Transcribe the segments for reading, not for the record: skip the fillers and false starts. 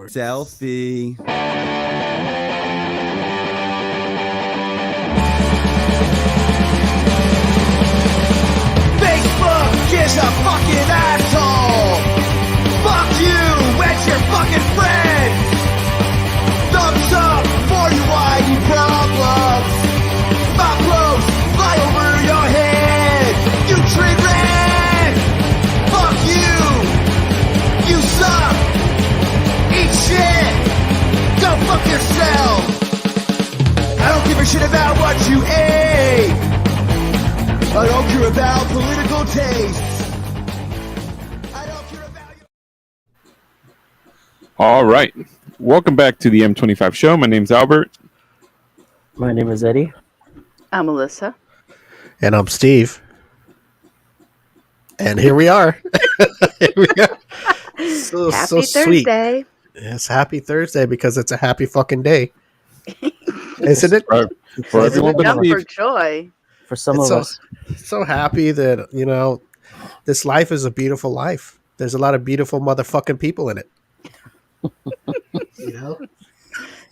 Selfie. Facebook is a fucking asshole. Fuck you and your fucking friends. Thumbs up for your whitey problems. My clothes fly over your head. You train wreck. Fuck you. You suck. Eat shit. Go fuck yourself. I don't give a shit about what you ate. I don't care about political tastes. I don't care about your... All right. Welcome back to the M25 show. My name's Albert. My name is Eddie. I'm Melissa. And I'm Steve. And here we are. Here we are. So sweet. Thursday. It's happy Thursday because it's a happy fucking day. Isn't it? For everyone but Jump for Steve. joy. For some It's of us. So happy that, you know, this life is a beautiful life. There's a lot of beautiful motherfucking people in it. You know?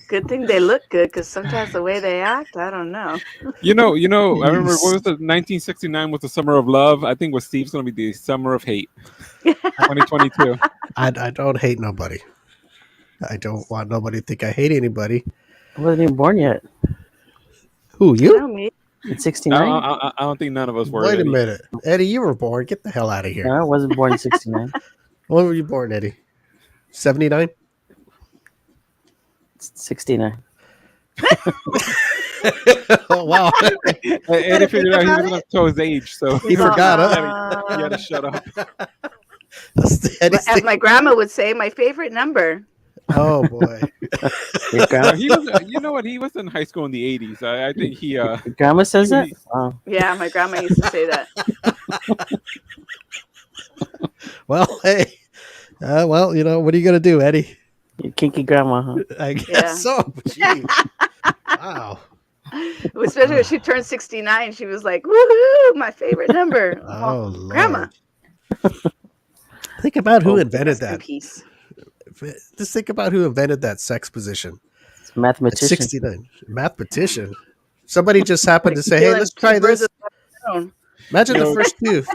Good thing they look good, because sometimes the way they act, I don't know. You know, I remember, what was it? 1969 was the summer of love. I think with Steve's going to be the summer of hate. 2022. I don't hate nobody. I don't want nobody to think I hate anybody. I wasn't even born yet. Who, You you? know me. In 69? I don't think none of us were. Wait a Eddie. minute. Eddie, you were born. Get the hell out of here. No, I wasn't born in 69. When were you born, Eddie? 79? 69. Oh, wow. Eddie figured out he was going to show his age, so He forgot, huh? he had to shut up. Eddie's As my grandma would say, my favorite number. Oh, boy. Your grandma, He was, you know what? He was in high school in the 80s. I think he. your grandma says that? Wow. Yeah, my grandma used to say that. Well, hey. Well, you know, what are you going to do, Eddie? Your kinky grandma, huh? I guess Yeah. so. Gee. Wow. Especially when she turned 69, she was like, woohoo, my favorite number. Oh, Lord. Grandma. Think about who Oh, invented Rest in that. peace. Just think about who invented that sex position. It's a At mathematician. 69. Mathematician. Somebody just happened to say, hey, Killing let's try two birds this. with one stone. Imagine You know-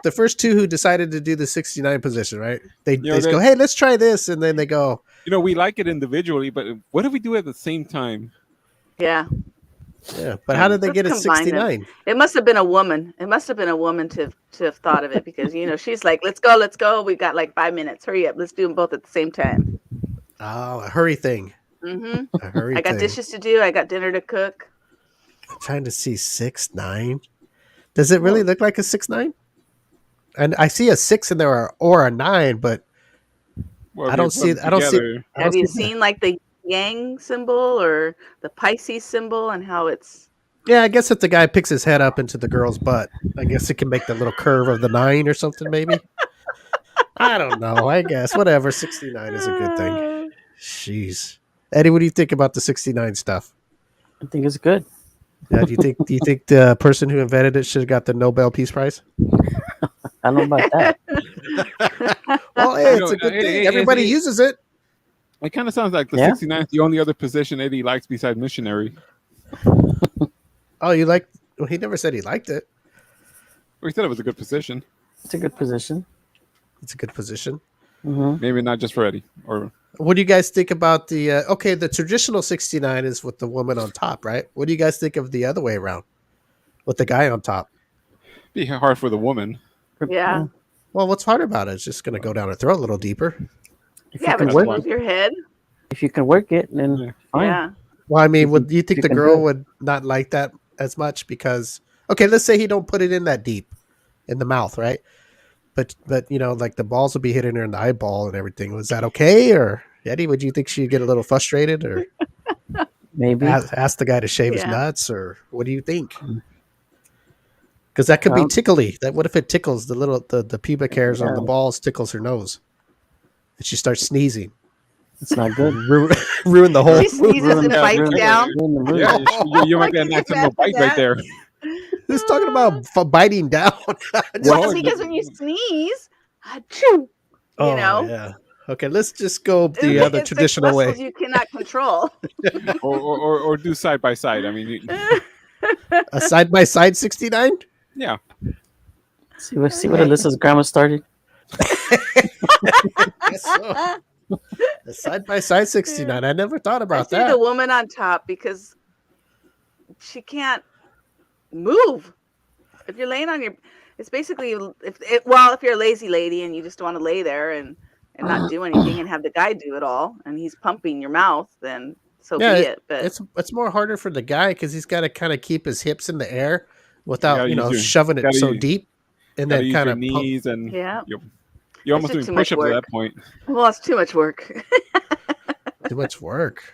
the first two who decided to do the 69 position, right? They know, just they- go, hey, let's try this. And then they go, You know, we like it individually, but what if we do it at the same time? Yeah. yeah. But how did they Let's get a combine them. 69? It must have been a woman. It must have been a woman to have thought of it, because, you know, she's like, let's go. We got like 5 minutes. Hurry up. Let's do them both at the same time. Oh, a hurry thing. Hmm A hurry I got thing. dishes to do. I got dinner to cook. I'm trying to see 6'9". Does it really look like a 6'9"? And I see a 6 in there or a 9, but Well, I if don't you see- put them I don't see- together- I don't Have you see that. seen like the Yang symbol or the Pisces symbol and how it's... Yeah, I guess if the guy picks his head up into the girl's butt, I guess it can make the little curve of the 9 or something, maybe. I don't know. I guess whatever. 69 is a good thing. Jeez, Eddie, what do you think about the 69 stuff? I think it's good. Yeah, do you think the person who invented it should have got the Nobel Peace Prize? I don't know about that. Well, hey, You it's know, a good hey, thing. hey, Everybody hey. uses it. It kind of sounds like the Yeah. 69 is the only other position Eddie likes besides missionary. Oh, you like? Well, he never said he liked it. Well, he said it was a good position. It's a good position. It's a good position. Hmm Maybe not just for Eddie. Or What do you guys think about the? Okay, the traditional 69 is with the woman on top, right? What do you guys think of the other way around, with the guy on top? be hard for the woman. Yeah. Well, what's hard about it? It's just going to go down her throat a little deeper. If Yeah, you but can you work move it, your head. if you can work it, then Yeah. fine. Yeah. Well, I mean, If would you- you think if the you can girl do it. would not like that as much because? Okay, let's say he don't put it in that deep, in the mouth, right? But you know, like the balls would be hitting her in the eyeball and everything. Was that okay, or Eddie? Would you think she'd get a little frustrated, or Maybe. ask the guy to shave his Yeah. nuts, or what do you think? Because that could be Well- tickly. That what if it tickles the pubic hairs on the Yeah. balls, tickles her nose, and she starts sneezing, It's not good. ruin the whole. She sneezes and Yeah, bites ruin- down. Ruin the mood. Yeah, you might get an Can you accidental bite imagine right that? there. Who's talking about biting down? Well, Well, because when you sneeze, achoo, you know, Oh, yeah. Okay, let's just go the other It's traditional muscles way. you cannot control. Or do side by side. I mean, A side by side 69. yeah. See what Alyssa's grandma started. Guess so. A side by side 69. I never thought I about see the that. woman on top because she can't move. If you're laying on your, it's basically if you're a lazy lady and you just want to lay there and not do anything and have the guy do it all and he's pumping your mouth, then so Yeah, be it. But it's more harder for the guy because he's got to kind of keep his hips in the air You without gotta use your shoving it gotta so use, deep, and gotta then use kind your of pump. knees and yeah, you're it's almost just doing too much push-ups at work. that point. Well, it's too much work. Too much work.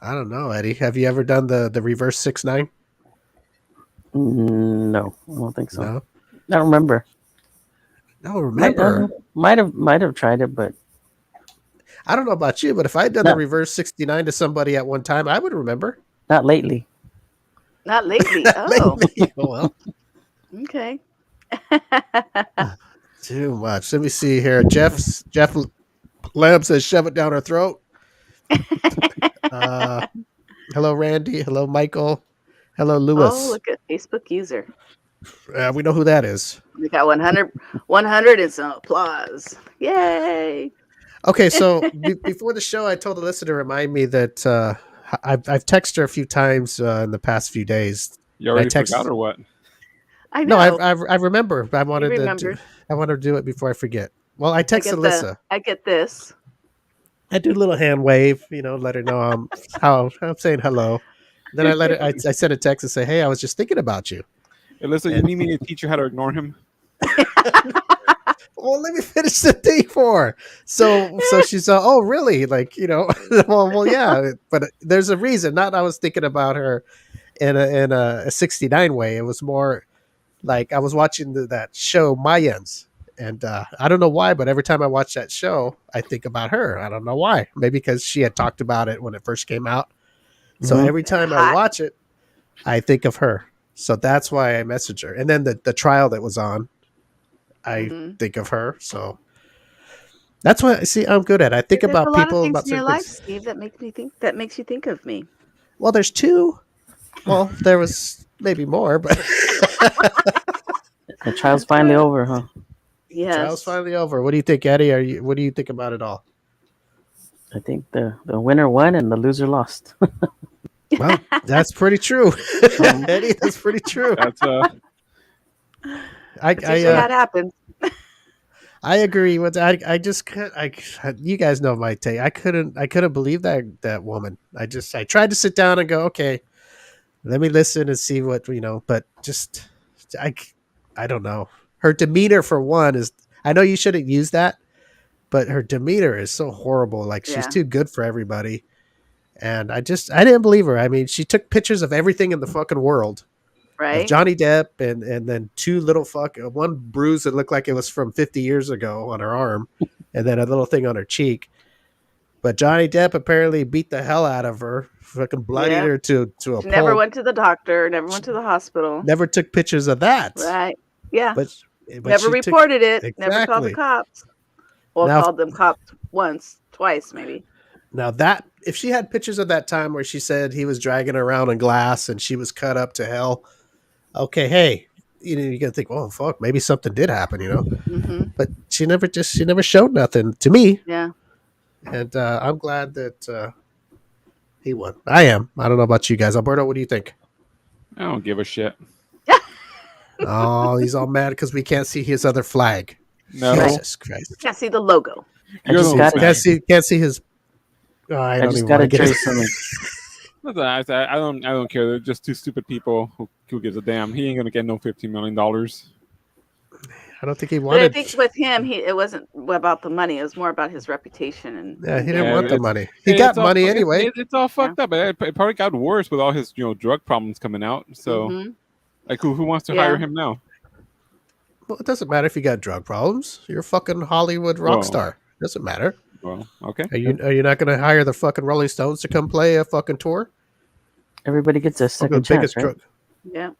I don't know, Eddie. Have you ever done the reverse 6'9"? No, I don't think so. No, I don't remember. no. Remember, Might have tried it, but I don't know about you, but if I had done the No. reverse 69 to somebody at one time, I would remember. not lately. Not lately. Oh, Lately. Oh, well, okay. too much. Let me see here. Jeff Lamb says, "Shove it down her throat." Hello, Randy. Hello, Michael. Hello, Oh, Lewis. look at Facebook user. We know who that is. We got 100 and some applause. Yay! Okay, so before the show, I told Alyssa to remind me that I've texted her a few times in the past few days. You already text- forgot or what? I No, know. I remember. I wanted to. remembered. I wanted to do it before I forget. Well, I text Alyssa. I get this. I do a little hand wave, let her know how I'm saying hello. Then I let her. I sent a text and say, "Hey, I was just thinking about you." Alyssa, you need me to teach you how to ignore him? Well, let me finish the thing for her. So she's oh, really? Like, well, yeah, but there's a reason. Not I was thinking about her in a 69 way. It was more like I was watching that show Mayans, and I don't know why, but every time I watch that show, I think about her. I don't know why. Maybe because she had talked about it when it first came out. So Mhm. every time I Hot. watch it, I think of her. So that's why I message her. And then the trial that was on, I Mhm. think of her. So that's what I'm good at. I think There's about a lot people of things about in your certain life, things. Steve, that makes you think of me. Well, there's two. Well, there was maybe more, but The trial's finally over, huh? Yes. trial's finally over. What do you think, Eddie? What do you think about it all? I think the winner won and the loser lost. Well, that's pretty true, Eddie. That's pretty true. That's That's usually how it happens. I agree with that. I just can't. You guys know my take. I couldn't believe that woman. I tried to sit down and go, okay, let me listen and see what But just I don't know. Her demeanor, for one, is. I know you shouldn't use that, but her demeanor is so horrible. Like she's Yeah. too good for everybody. And I didn't believe her. I mean, she took pictures of everything in the fucking world. Of Right? Johnny Depp and then two little one bruise that looked like it was from 50 years ago on her arm, and then a little thing on her cheek. But Johnny Depp apparently beat the hell out of her, fucking bloodied Yeah. her to a She never pulp. went to the doctor, never went to the hospital. Never took pictures of that. Right. Yeah. But Never she took- reported it. Never called the Exactly. cops. Well, Now- called them cops once, twice, maybe. Now that if she had pictures of that time where she said he was dragging her around in glass and she was cut up to hell, okay, hey, you gotta think, oh fuck, maybe something did happen, Hmm. But she never showed nothing to me, Yeah. and I'm glad that he won. I am. I don't know about you guys, Alberto. What do you think? I don't give a shit. Oh, he's all mad because we can't see his other flag. No, Jesus Christ! Can't see the logo. I You're just the got one. Can't see his. Oh, I I don't just even got to want to get enjoy it. some. I don't care. They're just two stupid people who gives a damn. He ain't gonna get no $15 million. I don't think he But I wanted. think with him, it wasn't about the money. It was more about his reputation. And Yeah, he didn't Yeah, want the it's- money. He got It's all money fu- anyway. It's all fucked up. It probably got worse with all his drug problems coming out. So Mhm. like who wants to Yeah. hire him now? Well, it doesn't matter if you got drug problems. You're a fucking Hollywood rock Well, star. Doesn't matter. Well, okay. Are you not going to hire the fucking Rolling Stones to come play a fucking tour? Everybody gets a second chance, right? Yeah.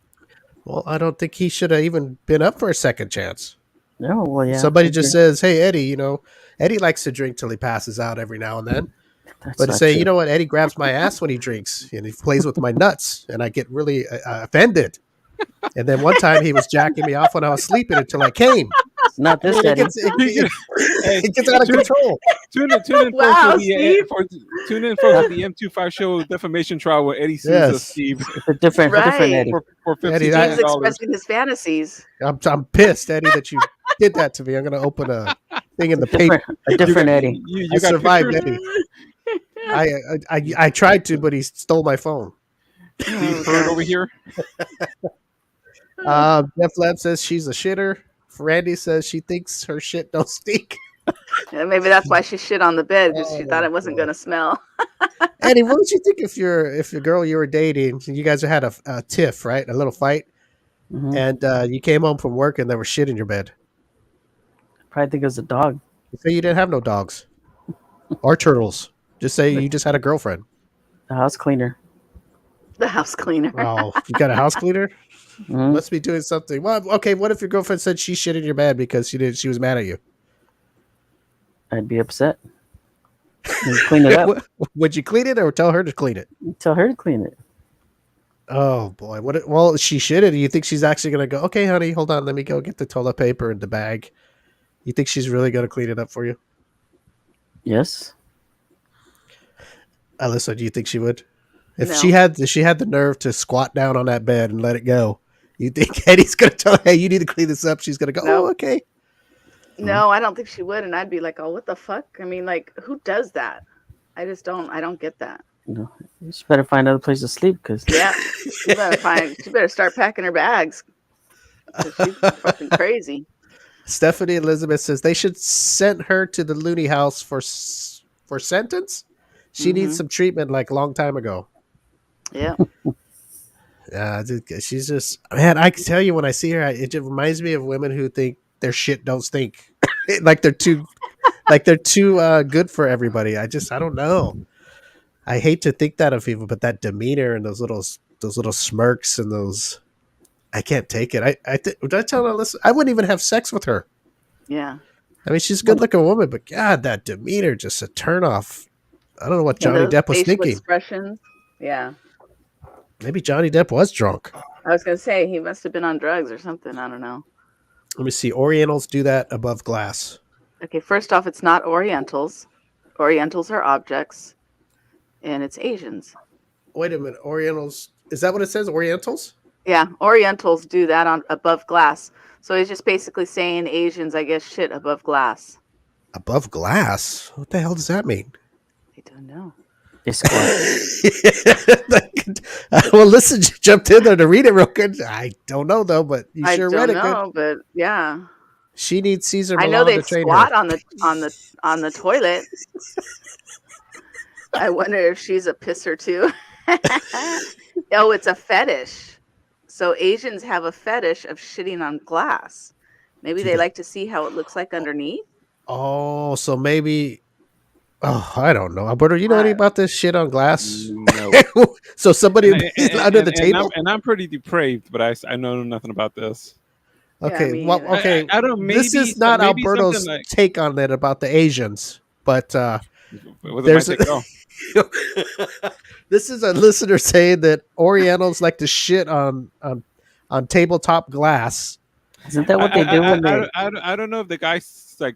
Well, I don't think he should have even been up for a second chance. Oh well, yeah. Somebody I just agree. says, "Hey, Eddie, Eddie likes to drink till he passes out every now and then." That's But to not say, true. you know what, Eddie grabs my ass when he drinks and he plays with my nuts, and I get really offended. And then one time he was jacking me off when I was sleeping until I came. It's not I this mean, Eddie. Hey, it gets out of tune, control. tune in folks Wow, Steve. tune in folks for the M25 show defamation trial where Eddie sues us, Yes, Steve, It's a different Right. Eddie. for Eddie, $15 Steve's million. expressing his fantasies. I'm pissed, Eddie, that you did that to me. I'm going to open a thing in the paper. A different Eddie. I You got survived, pictures, Eddie. I tried to, but he stole my phone. Steve Oh, Bird gosh. over here. Jeff Lab says she's a shitter. Randy says she thinks her shit don't stink. Yeah, maybe that's why she shit on the bed because she thought Oh, it wasn't boy. going to smell. Eddie, what would you think if your girl you were dating, you guys had a tiff, right? A little fight, Hmm. and you came home from work and there was shit in your bed. Probably think it was a dog. You say you didn't have no dogs or turtles. Just say The, you just had a girlfriend. the house cleaner. The house cleaner. Oh, you got a house cleaner? Hmm. Must be doing something. Well, okay. What if your girlfriend said she shit in your bed because she was mad at you? I'd be upset. And clean it up. Would you clean it or tell her to clean it? Tell her to clean it. Oh boy! Well, she shitted. You think she's actually gonna go? Okay, honey, hold on. Let me go get the toilet paper and the bag. You think she's really gonna clean it up for you? Yes. Alyssa, do you think she would? If No. she had the nerve to squat down on that bed and let it go, you think Eddie's gonna tell her, "Hey, you need to clean this up"? She's gonna go, Nope. "Oh, okay." No, I don't think she would. And I'd be like, oh, what the fuck? I mean, like, who does that? I don't get that. You just better find another place to sleep because Yeah. She better start packing her bags. 'Cause she's fucking crazy. Stephanie Elizabeth says they should send her to the loony house for sentence. She needs some treatment like long time ago. Yeah. She's just, man. I can tell you when I see her, it just reminds me of women who think their shit don't stink, like they're too good for everybody. I don't know. I hate to think that of people, but that demeanor and those little smirks and those, I can't take it. Would I tell Alyssa I wouldn't even have sex with her. Yeah. I mean, she's a good looking woman, but God, that demeanor just a turn off. I don't know what Johnny Those Depp was facial thinking. expressions. Yeah. Maybe Johnny Depp was drunk. I was gonna say he must have been on drugs or something. I don't know. Let me see. Orientals do that above glass. Okay, first off, it's not Orientals. Orientals are objects, and it's Asians. Wait a minute. Orientals. Is that what it says? Orientals? Yeah, Orientals do that on above glass. So he's just basically saying Asians, I guess, shit above glass. Above glass? What the hell does that mean? I don't know. they squat. Well, listen, jumped in there to read it real good. I don't know though, but you I sure don't read it know, good. but yeah, She needs Caesar I know Milan they to train squat her. on the toilet. I wonder if she's a pisser too. Oh, it's a fetish. So Asians have a fetish of shitting on glass. Maybe they like to see how it looks like underneath. Oh, so maybe. Oh, I don't know, Alberto. You know anything about this shit on glass? No. So somebody under the And table. I'm pretty depraved, but I know nothing about this. Okay, me well, neither. okay. I don't. This Maybe is not maybe Alberto's something like take on it about the Asians, but was there's it my take? Oh. this is a listener saying that Orientals like to shit on tabletop glass. Isn't that what they do when they? I don't know if the guy like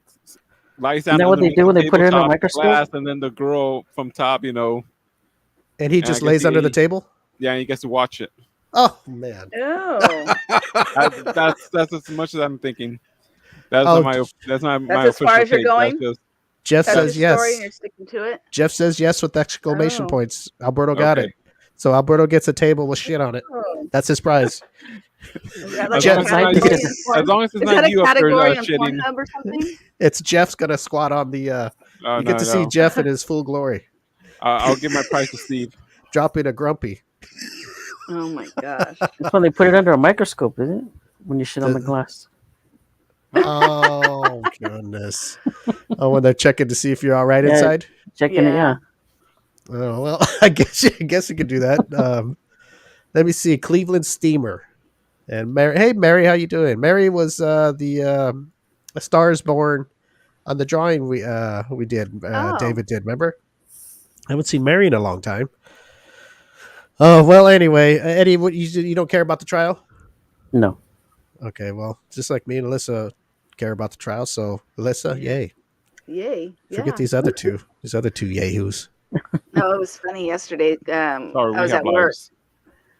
lies Isn't down that what they underneath do when the they put it in a tabletop microscope? glass, and then the girl from top, And he And I just guess lays under the table. yeah, he gets to watch it. Oh man. Oh, That's as much as I'm thinking. That's Oh, not my that's my as far official as you're take. going. That's just Jeff That's says your story, yes. and you're sticking to it. Jeff says yes with exclamation Oh. points. Alberto got okay. it. So Alberto gets a table with shit on it. Oh. That's his prize. Is that like Jeff- a category in as porn? long as it's Is that not a you up there category in shitting. Pornhub or something? It's Jeff's gonna squat on the. Oh, You get no, to see no. Jeff in his full glory, I'll give my prize to Steve. dropping a grumpy. Oh my gosh. That's when they put it under a microscope, isn't it? When you shit on the glass. Oh goodness! Oh, when they're checking to see if you're all right Yeah. inside. Checking it, yeah. Oh well, I guess you could do that. Let me see, Cleveland Steamer, and Mary. Hey, Mary, how you doing? Mary was the A Star Is Born on the drawing we did. Oh. David did. Remember? I haven't seen Mary in a long time. Oh well. Anyway, Eddie, what you don't care about the trial? No. Okay. Well, just like me and Alyssa care about the trial. So Alyssa, yay! Yay. Yeah. Forget these other two. These other two yahoos. No, it was funny yesterday. Sorry, I we was have at work. lives.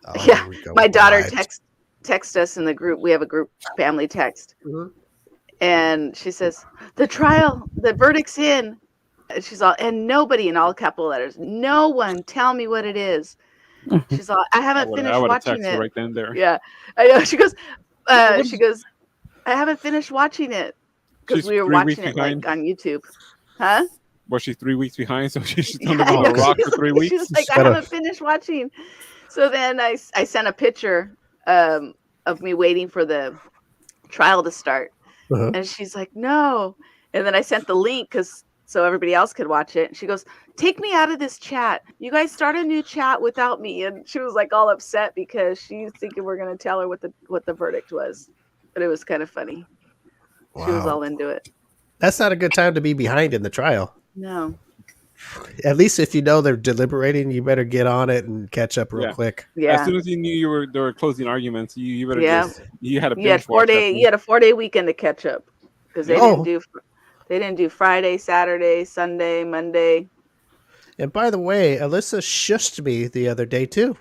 Oh, Yeah, here we go my with the daughter lives. text us in the group. We have a group family text, Mhm. and she says the verdict's in. And she's all, and nobody, in all capital letters, no one tell me what it is. She's all, I haven't I finished would have watching texted it. right then there. Yeah, I know. She goes, What she is- goes, I haven't finished watching it because She's we were 3 weeks watching it behind. like on YouTube. Huh? Was she 3 weeks behind? So she's just Yeah, under I a know. rock for 3 weeks. She's like, She's I gotta- haven't finished watching. So then I sent a picture of me waiting for the trial to start. Uh-huh. And she's like, no. And then I sent the link so everybody else could watch it. And she goes, take me out of this chat. You guys start a new chat without me. And she was like all upset because she's thinking we're going to tell her what the verdict was. But it was kind of funny. She was Wow. all into it. That's not a good time to be behind in the trial. No. At least if you know they're deliberating, you better get on it and catch up real Yeah. quick. Yeah. As soon as you knew they were closing arguments, you better Yeah. just you had a You had binge watch that thing. you had a 4-day weekend to catch up because they Oh. didn't do Friday, Saturday, Sunday, Monday. And by the way, Alyssa shushed me the other day too.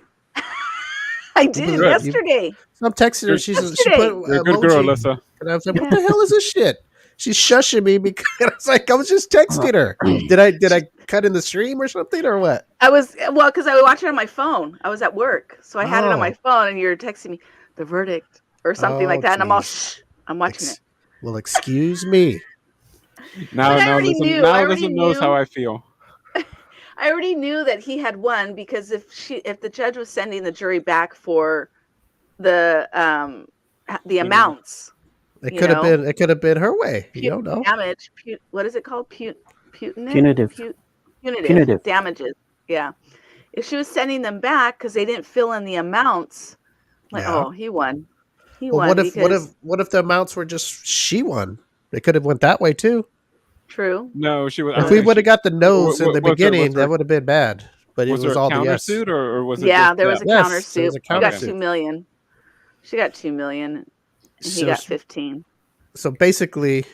I did Good. yesterday. So I'm texting her. She Yesterday. put You're a good girl, emoji, Alyssa. and I was like, "What the hell is this shit?" She's shushing me because I was like, "I was just texting her." Did I cut in the stream or something or what? I was because I would watch it on my phone. I was at work, so I had it on my Oh. phone, and you're texting me the verdict or something like that, and I'm all geez. shh. I'm watching it. Well, excuse me. Now But I already listen. knew, Now I already listen knows knew. how I feel. I already knew that he had won because if the judge was sending the jury back for the amounts, It You could have know? been. It could have been her way. You don't know. damage, what is it called? Punitive. Punitive damages. Yeah. If she was sending them back because they didn't fill in the amounts, like, Yeah. oh, he won. He Well, won. what if the amounts were just she won? They could have went that way too. True. No, she was. If we would have got the nose in the was her- beginning, was her- that would have been bad. But it was was there a all the yes. countersuit or was it? Yeah, just there was that? a Yes, countersuit. there was a She got countersuit. 2 million. She got 2 million. And he So got she- 15. So basically,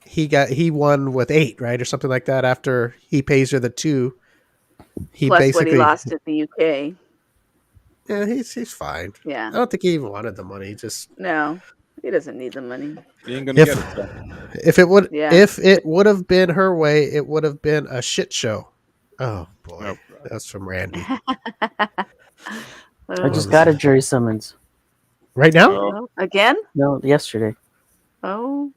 he won with 8, right, or something like that. After he pays her the 2, he Plus basically what he lost in the UK. Yeah, he's fine. I Yeah. don't think he even wanted the money. Just No, he doesn't need the money. You ain't gonna if get it. So. Yeah. if it would have been her way, it would have been a shit show. Oh boy, Oh, that's from Randy. I just got a jury summons. Right now? Oh. Again? No, yesterday. Oh.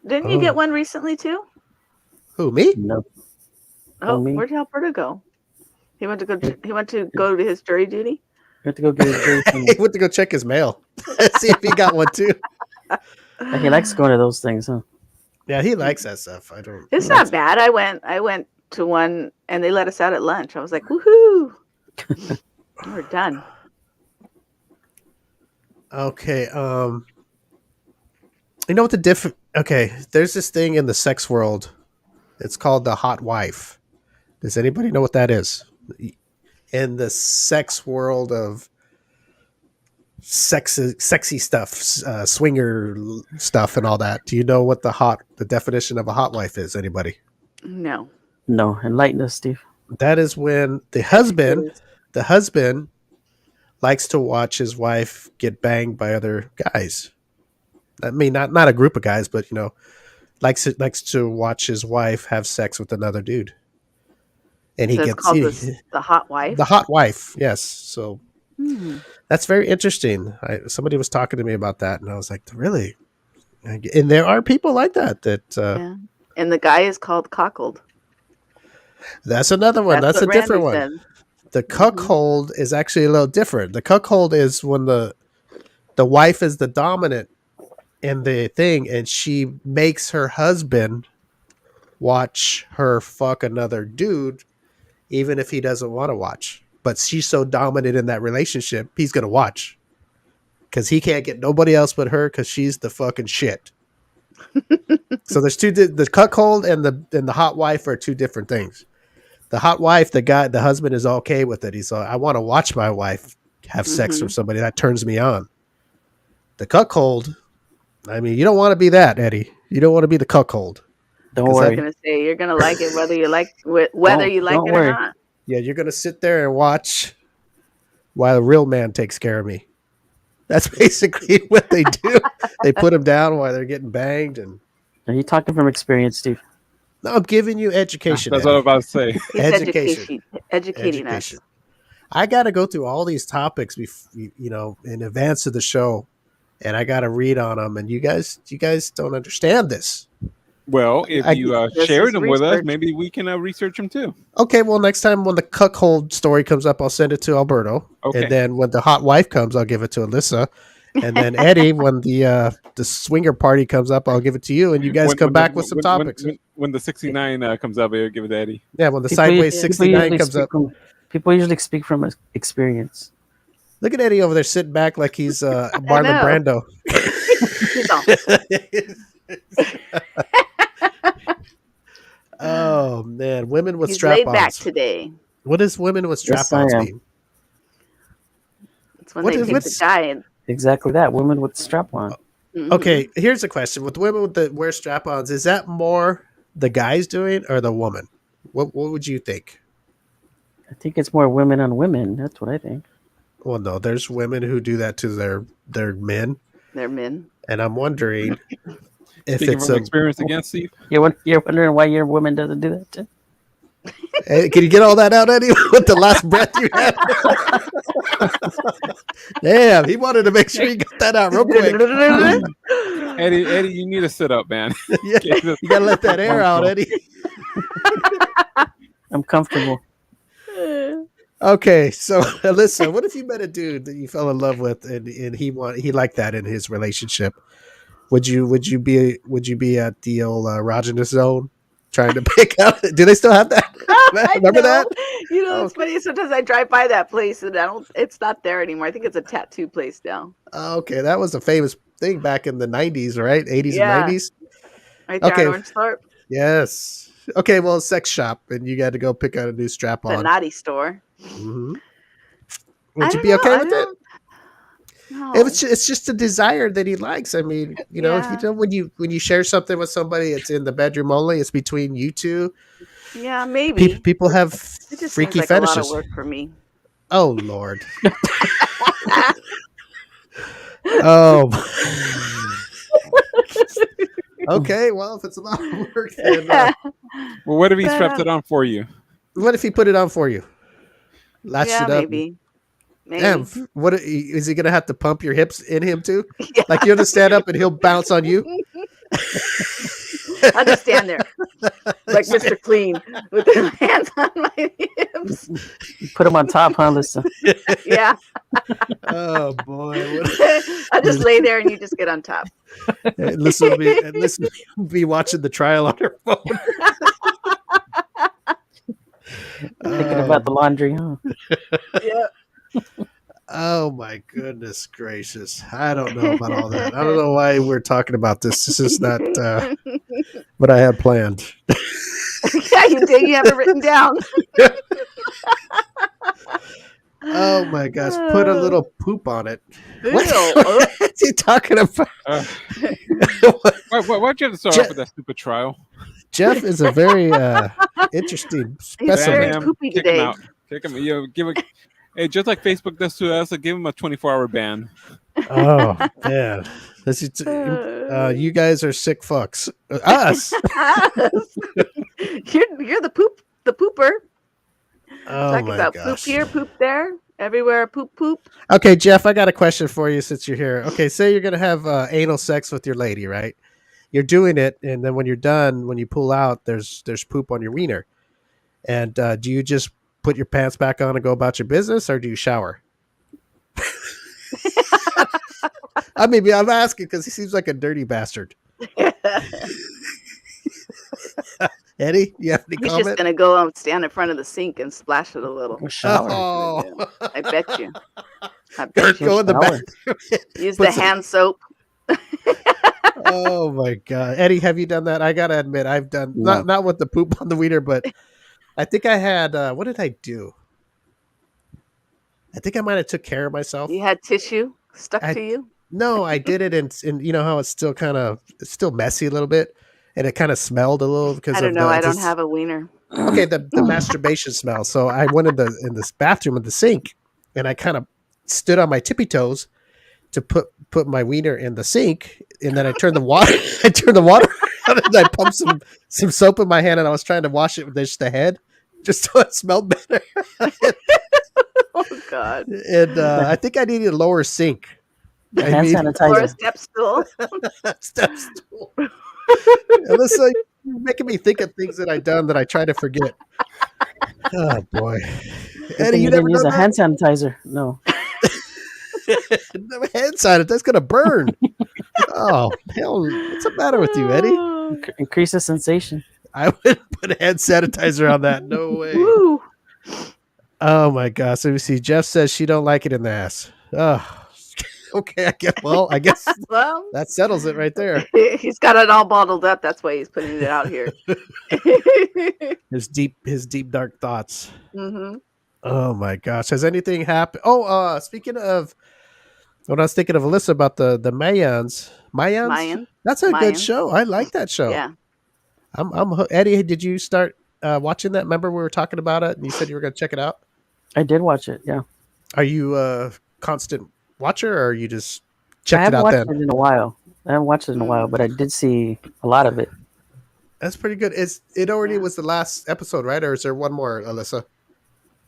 Didn't you get one recently too? Who, me? No. Oh, me? where'd Alberto go? He went to go to his jury duty. I have to go get a jury He summons. went to go check his mail. See if he got one too. He likes going to those things, huh? Yeah, he likes that stuff. I don't. It's not bad. I went to one and they let us out at lunch. I was like, woohoo! We're done. Okay. You know what the different? Okay, there's this thing in the sex world. It's called the hot wife. Does anybody know what that is? In the sex world of sexy stuff, swinger stuff, and all that. Do you know what the definition of a hot wife is? Anybody? No. No, enlighten us, Steve. That is when the husband likes to watch his wife get banged by other guys. I mean, not a group of guys, but likes to watch his wife have sex with another dude. And he So it's gets called the hot wife. the hot wife. Yes. So Hmm. that's very interesting. Somebody was talking to me about that, and I was like, really? And there are people like that. Yeah. And the guy is called cockled. That's another one. That's a what different Randy one. said. The cuckold is actually a little different. The cuckold is when the wife is the dominant in the thing, and she makes her husband watch her fuck another dude, even if he doesn't want to watch. But she's so dominant in that relationship, he's gonna watch because he can't get nobody else but her because she's the fucking shit. So there's the cuckold and the hot wife are two different things. The hot wife, the husband is okay with it. He's like, I want to watch my wife have sex with somebody that turns me on. The cuckold, I mean, you don't want to be that, Eddie. You don't want to be the cuckold. Don't I was worry. gonna say you're gonna like it whether you like it Don't or worry. not. Yeah, you're gonna sit there and watch while a real man takes care of me. That's basically what they do. They put him down while they're getting banged, and Are you talking from experience, Steve? no, I'm giving you education. That's what I was Eddie. about to say. He's educating us. I got to go through all these topics, in advance of the show, and I got to read on them. And you guys don't understand this. Well, if you This share is them with us, research. maybe we can research them too. Okay, well, next time when the cuckold story comes up, I'll send it to Alberto. Okay. And then when the hot wife comes, I'll give it to Alyssa. And then Eddie, when the swinger party comes up, I'll give it to you. And you guys come back with some topics. When the 69 comes up, I'll give it to Eddie. Yeah, when the People Sideways usually 69 comes up. People usually speak from experience. Look at Eddie over there sitting back like he's Marlon know. Brando. Oh, man. Women with He's laid back strap-ons. today. What does women with Yes, strap-ons I am. mean? It's when What they is- take what's- the guy and Exactly that. Women with strap on. Okay, here's a question. With women with wear strap-ons, is that more the guys doing or the woman? What would you think? I think it's more women on women. That's what I think. Well, no, there's women who do that to their men, they're men. and I'm wondering if Speaking it's from experience again, Steve. You're wondering why your woman doesn't do that too? Hey, can you get all that out, Eddie, with the last breath you had? Damn, he wanted to make sure he got that out real quick. Eddie, you need to sit up, man. Yeah, you gotta let that air out, Eddie. I'm comfortable. Okay, so Alyssa, what if you met a dude that you fell in love with and he liked that in his relationship? Would you be at the old erogenous zone trying to pick out? Do they still have that? Remember that? You know, it's funny. Sometimes I drive by that place and it's not there anymore. I think it's a tattoo place now. Okay, that was a famous thing back in the 90s, right? 80s Yeah. and 90s. Right there Okay. on Orange Thorpe, Yes. Okay, well, sex shop, and you got to go pick out a new strap the on. naughty store. Mm-hmm. I Would you don't be know, okay I with it? don't- No. It's just a desire that he likes. I mean, if Yeah. when you share something with somebody, it's in the bedroom only. It's between you two. Yeah, maybe. People have It just freaky seems like a lot fetishes. of work for me. Oh Lord. Oh. Okay, well, if it's a lot of work, then Well, what if he strapped it on for you? what if he put it on for you? Latched Yeah, it up. maybe. Maybe. Damn, what is he gonna have to pump your hips in him too? Yeah. Like you're to stand up and he'll bounce on you? I'll just stand there like Mr. Clean with the hands on my hips. Put them on top, huh, Lisa? Yeah. Oh boy. I'll just lay there and you just get on top. Listen to me watching the trial on her phone. Thinking about the laundry, huh? Yeah. Oh my goodness gracious. I don't know about all that. I don't know why we're talking about this. This is not what I had planned. Yeah, you did. You have it written down. Oh my gosh. Put a little poop on it. What? Ew. What's he talking about? Why'd you have to start off with that stupid trial? Jeff is a very interesting He's very specimen. poopy Kick today. him out. Kick him. Give a. Hey, just like Facebook does to us, give him a 24-hour ban. Oh man. You guys are sick fucks. Us. You're the pooper. Oh Talking my about gosh. poop here, poop there, everywhere, poop. Okay, Jeff, I got a question for you since you're here. Okay, say you're gonna have anal sex with your lady, right? You're doing it, and then when you're done, when you pull out, there's poop on your wiener. And do you just put your pants back on and go about your business, or do you shower? I'm asking because he seems like a dirty bastard. Eddie, you have any He's comment? just gonna go and stand in front of the sink and splash it a little. Shower. Oh, I bet you. I go bet you. in the Shower. bathroom. Use put the some- hand soap. Oh my god, Eddie, have you done that? I gotta admit, I've done No. not with the poop on the wiener, but I think I had. What did I do? I think I might have took care of myself. You had tissue stuck I to you. No, I did it, and you know how it's still messy a little bit, and it kind of smelled a little because I don't of know. I don't this. have a wiener. Okay, the masturbation smell. So I went in this bathroom in the sink, and I kind of stood on my tippy toes to put my wiener in the sink, and then I turned the water. I turned the water on, and I pumped some soap in my hand, and I was trying to wash it with just the head, just so it smelled better. Oh God. And I think I needed a lower sink. The I hand mean, Or a sanitizer. step stool. step stool. Alyssa, you're making me think of things that I've done that I try to forget. Oh boy, Good Eddie, thing you you never didn't use done a that? hand sanitizer. No. Never hand sanitizer. That's gonna burn. Oh hell! What's the matter with you, Eddie? Increase the sensation. I wouldn't put hand sanitizer on that. No way. Woo. Oh my gosh. Let me see. Jeff says she don't like it in the ass. Oh, okay. I guess Well, that settles it right there. he's got it all bottled up. That's why he's putting it out here. His deep dark thoughts. hmm Oh my gosh. Has anything happened? Oh, speaking of when I was thinking of Alyssa about the Mayans. Mayan. That's a good Mayans. show. I like that show. Yeah. Eddie, did you start watching that? Remember we were talking about it and you said you were gonna check it out? I did watch it. Yeah. Are you a constant watcher or you just I checked it haven't out watched then? it in a while. I haven't watched it in a while, but I did see a lot of it. That's pretty good. It already Yeah. was the last episode, right? Or is there one more, Alyssa?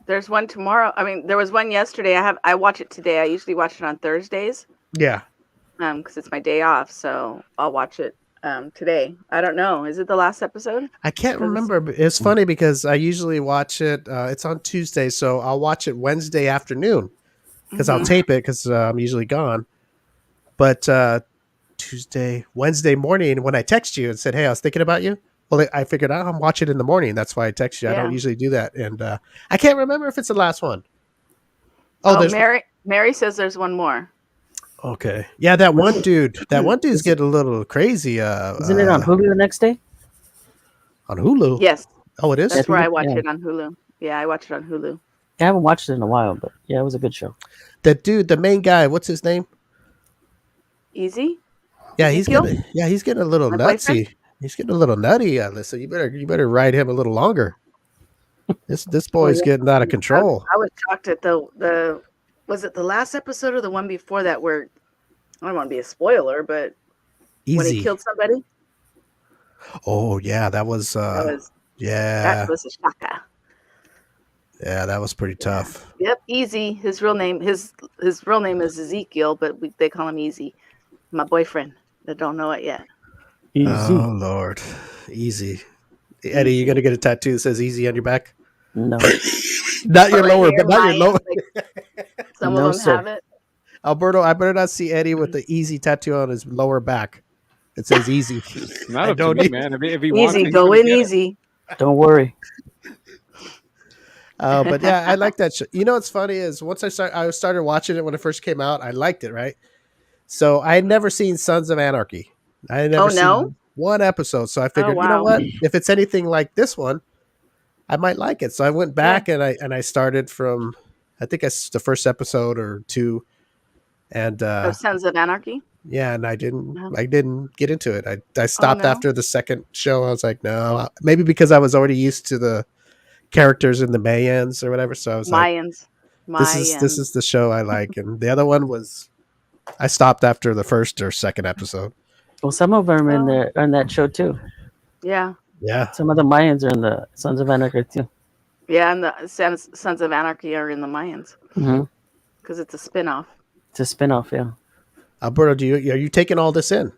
There's one tomorrow. I mean, there was one yesterday. I watch it today. I usually watch it on Thursdays, Yeah. because it's my day off. So I'll watch it today. I don't know. Is it the last episode? I can't 'Cause- remember. But it's funny because I usually watch it. It's on Tuesday, so I'll watch it Wednesday afternoon because I'll Mhm. tape it because I'm usually gone. But Wednesday morning, when I text you and said, "Hey, I was thinking about you," well, I figured out I'm watching it in the morning. That's why I text you. I don't Yeah. usually do that, and I can't remember if it's the last one. Oh, there's Mary says there's one more. okay. Yeah, that one dude. That one dude's getting a little crazy. Isn't it on Hulu the next day? On Hulu? Yes, Oh, it is. that's where I watch Yeah. it on Hulu. Yeah, I watch it on Hulu. I haven't watched it in a while, but yeah, it was a good show. That dude, the main guy. What's his name? Easy. Yeah, Ezekiel? he's getting a little My nutsy. boyfriend? He's getting a little nutty. Listen, you better ride him a little longer. This boy's yeah. getting out of control. I was shocked at the was it the last episode or the one before that where I don't want to be a spoiler, but when he Easy. killed somebody, Oh yeah, that was that yeah, was a shocker. yeah, that was pretty tough. Yep, Easy. His real name is Ezekiel, but they call him Easy. My boyfriend that don't know it yet. Easy. Oh Lord, easy. Eddie, you gonna get a tattoo that says "easy" on your back? No. Not your Right lower, here, but not your mine, lower. like, some No, of them sir. have it. Alberto, I better not see Eddie with the "easy" tattoo on his lower back. It says "easy." Not I up to don't me, need- man. If he wants Easy, it, go he's in gonna get it. easy. Don't worry. But yeah, I like that show. You know what's funny is once I started watching it when it first came out, I liked it, right? So I had never seen Sons of Anarchy. I had never Oh, no? seen one episode. So I figured, you know wow. what? If it's anything like this one, I might like it. So I went back and I started from I think it's the first episode or two. And Of Sons of Anarchy. yeah, and I No. didn't get into it. I stopped no? after the second show. I was like, no, maybe because I was already used to the characters in the Mayans or whatever. So I was like, Mayans. this is the show I like. And the other one was I stopped after the first or second episode. Well, some of them are in Oh. there on that show too. Yeah. Yeah. Some of the Mayans are in the Sons of Anarchy too. Yeah, and the Sons of Anarchy are in the Mayans Mm-hmm. because it's a spin-off. It's a spinoff, yeah. Alberto, are you taking all this in?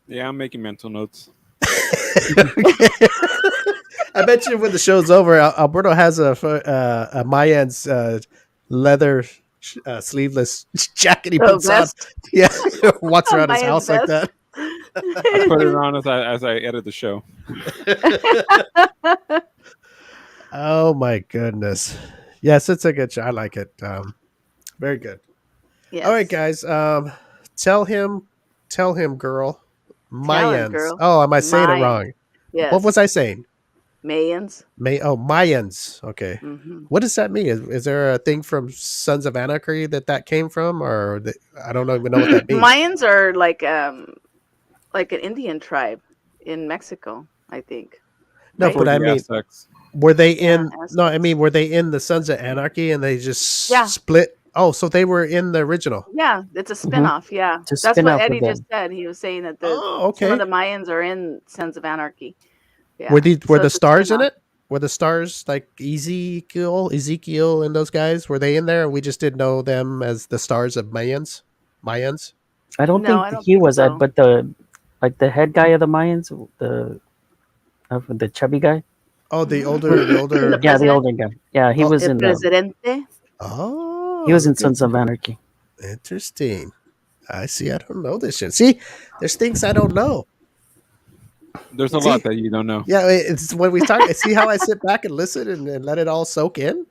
Yeah, I'm making mental notes. I bet you when the show's over, Alberto has a Mayans leather sleeveless jacket he Oh, puts on. vest. Yeah, walks around his Mayan's house like vest. that. I put it on as I edit the show. Oh my goodness! Yes, it's a good show. I like it. Very good. Yes. All right, guys. Tell him Tell him, girl. Tell him, Mayans. girl. Oh, am I saying it Mayan. wrong? Yes. What was I saying? Mayans. Mayans. Okay. Hmm. What does that mean? Is there a thing from Sons of Anarchy that came from, or I don't even know what that means? Mayans are like an Indian tribe in Mexico, I think. No, Right? but For I the mean, Aztecs. were they Yeah, in? No, I Aztecs. mean, were they in the Sons of Anarchy and they just Yeah. split? Oh, so they were in the original. Yeah, it's a spin-off. Yeah, It's a that's what spin-off of Eddie the. just said. He was saying that Oh, some of okay. the Mayans are in Sons of Anarchy. Yeah. Were So the it's a stars in spin-off. it? Were the stars like Ezekiel, and those guys? Were they in there? We just didn't know them as the stars of Mayans. Mayans. I don't No, think I don't he think was so. but the head guy of the Mayans, the chubby guy. Oh, the Mhm. older, the older. The Yeah, the president? older guy. Yeah, he Oh, was El in Presidente. Oh, he was in look at Sons of Anarchy. interesting. I see. I don't know this shit. See, there's things I don't know. There's a See? lot that you don't know. Yeah, it's when we talk. See how I sit back and listen and let it all soak in.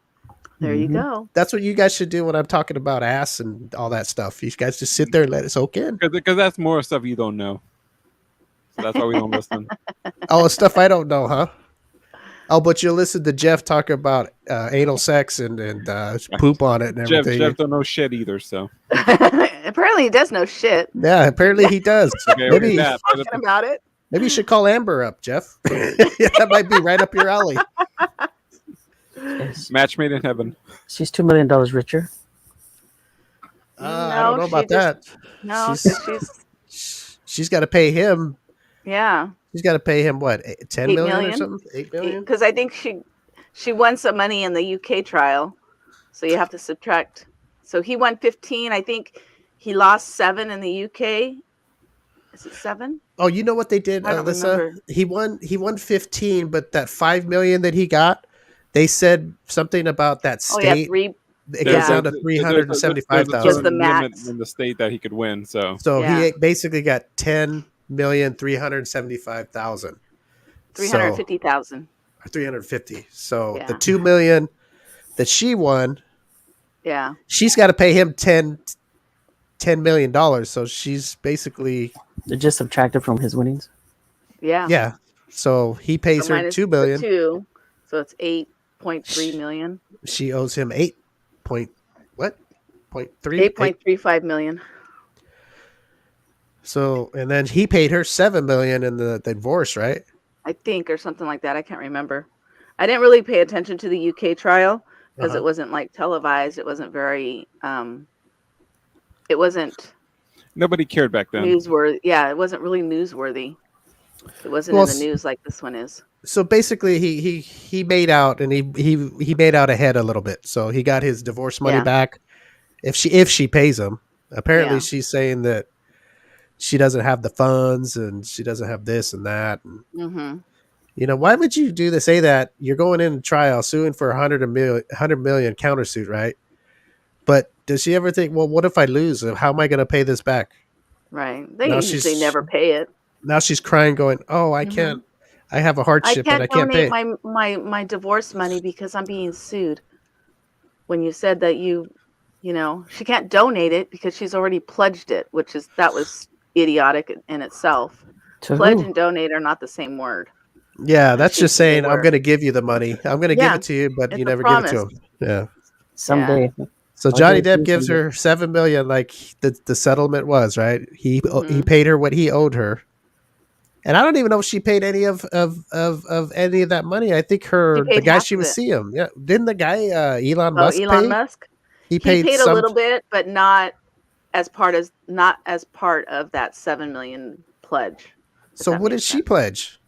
There you Mhm. go. That's what you guys should do when I'm talking about ass and all that stuff. You guys just sit there and let it soak in. Because that's more stuff you don't know. So that's why we don't listen. Oh, stuff I don't know, huh? Oh, but you'll listen to Jeff talk about anal sex and poop on it and everything. Jeff don't know shit either. So Apparently, he does know shit. Yeah, apparently he does. okay, maybe that. Talking about it. maybe you should call Amber up, Jeff. That might be right up your alley. Yes. Match made in heaven. She's $2 million richer. I don't know she about just- that. No, She's- 'cause she's She's got to pay him. yeah, She's got to pay him what, 10 8 million or million? something? 8 million? because I think she won some money in the UK trial, so you have to subtract. So he won 15. I think he lost 7 in the UK. Is it 7? Oh, you know what they did, I don't Alyssa? remember. He won 15, but that 5 million that he got, they said something about that Oh yeah, state. 3. It goes Yeah. down to There's a 375,000. certain the limit max. in the state that he could win. So So Yeah. he basically got 10,375,000. 350,000. 350. So Yeah. the 2 million that she won, Yeah. she's got to pay him $10 million. So she's basically, They're just subtracted from his winnings. Yeah. yeah. So he pays So her minus 2 the million. 2, so it's 8.3 million. She owes him 8 point what? 0.3? 8.35 million. So, and then he paid her 7 million in the divorce, right? I think, or something like that. I can't remember. I didn't really pay attention to the UK trial because Uh-huh. it wasn't like televised. It wasn't very it wasn't nobody cared back then. newsworthy. Yeah, it wasn't really newsworthy. It wasn't Well, in the news like this one is. So basically he made out, and he made out ahead a little bit. So he got his divorce money Yeah. back if she pays him. Apparently Yeah. she's saying that she doesn't have the funds and she doesn't have this and that. And, Mm-hmm. you know, why would you say that? You're going in a trial suing for 100 million countersuit, right? But does she ever think, well, what if I lose? How am I going to pay this back? Right. They Now usually she's- never pay it. Now she's crying, going, "Oh, I Mhm. can't. I have a I hardship and I can't can't pay." donate my divorce money because I'm being sued. When you said that you know, she can't donate it because she's already pledged it, that was idiotic in itself. To Pledge who? and donate are not the same word. Yeah, that's She just said they saying I'm were. going to give you the money. I'm going to give Yeah, it to you, but it's you a never give it to promise. him. Yeah. Someday. So I'll Johnny give it to Depp you gives someday. her 7 million, like the settlement was, right? He Mhm. paid her what he owed her, and I don't even know if she paid any of any of that money. I think She the paid guy half she of was it. seeing, yeah, didn't the guy Elon Oh, Musk Elon pay? Musk. He He paid paid a some. little bit, but not as part of that 7 million pledge. if So that what did makes she sense. pledge?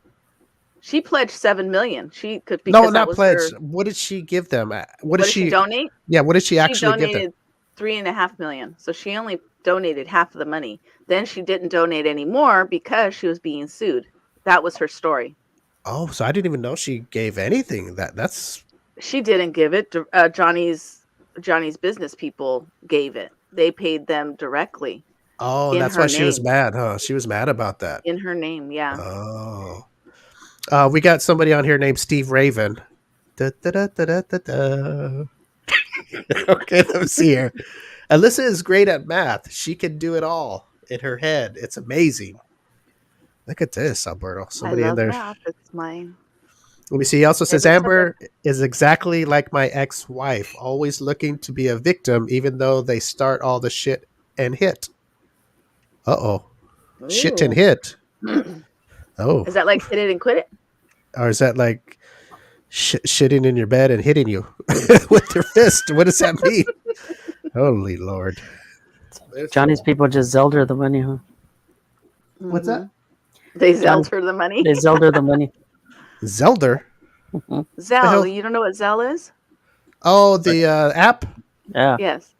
She pledged 7 million. She could No, because that not was pledge. her. What did she give them? What What did did she donate? Yeah, what did she She actually give them? donated 3.5 million. So she only donated half of the money. Then she didn't donate any more because she was being sued. That was her story. Oh, so I didn't even know she gave anything. That's She didn't give it. Johnny's business people gave it. They paid them directly oh, in that's her why she was name. mad, huh? She was mad about that. In her name, yeah. Oh. We got somebody on here named Steve Raven. Da, da, da, da, da, da, da. Okay, let me see here. Alyssa is great at math. She can do it all. in her head. It's amazing. Look at this, Alberto. I Somebody in love there. math. It's mine. Let me see. He also says Favorite Amber is exactly like my ex-wife, always looking to be a victim, even though they start all the shit and hit. Uh-oh. Shit and Ooh. hit. Oh. Is that like hit it and quit it? Or is that like shitting in your bed and hitting you with your fist? What does that mean? Holy Lord. Johnny's people just Zelda the money, huh? What's that? They Johnny- Zelled her the money. They Zelda the money. Zelda? Zell. hell? You don't know what Zell is? Oh, the app? Yeah. Yes.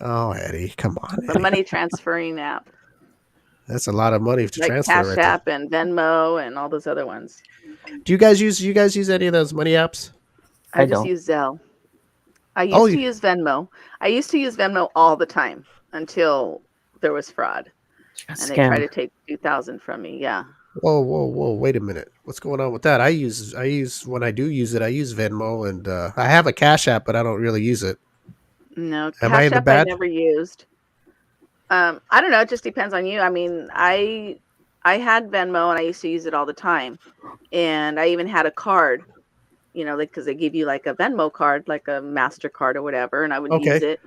Oh, Eddie, come on. The Eddie. money transferring app. That's a lot of money to Like transfer Cash right there. App and Venmo and all those other ones. Do you guys use any of those money apps? I I just don't. use Zelle. I used Oh, to you- use Venmo. I used to use Venmo all the time until there was fraud. And they tried to Scam. take 2,000 from me. Yeah. Whoa, wait a minute. What's going on with that? I use when I do use it, I use Venmo, and I have a Cash App, but I don't really use it. No, Am I Cash in the App I bad? never used. I don't know. It just depends on you. I mean, I had Venmo and I used to use it all the time, and I even had a card. You know, because they give you like a Venmo card, like a MasterCard or whatever, and I would use Okay. it.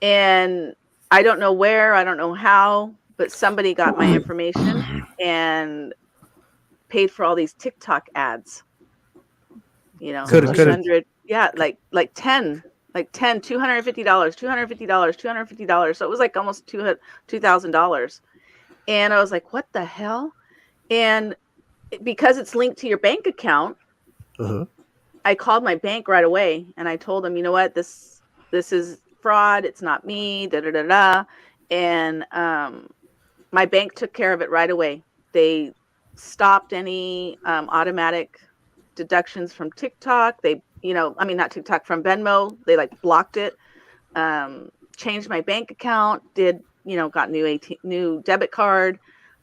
And I don't know where, I don't know how, but somebody got my information and paid for all these TikTok ads. You know, Coulda- coulda. 200, yeah, like 10, $250, $250. So it was like almost $2,000. And I was like, what the hell? And because it's linked to your bank account, Uh-huh. I called my bank right away and I told them, you know what, this is fraud. It's not me. Da da da da. And my bank took care of it right away. They stopped any automatic deductions from TikTok. They, not TikTok, from Venmo. They like blocked it. Changed my bank account. Got new debit card.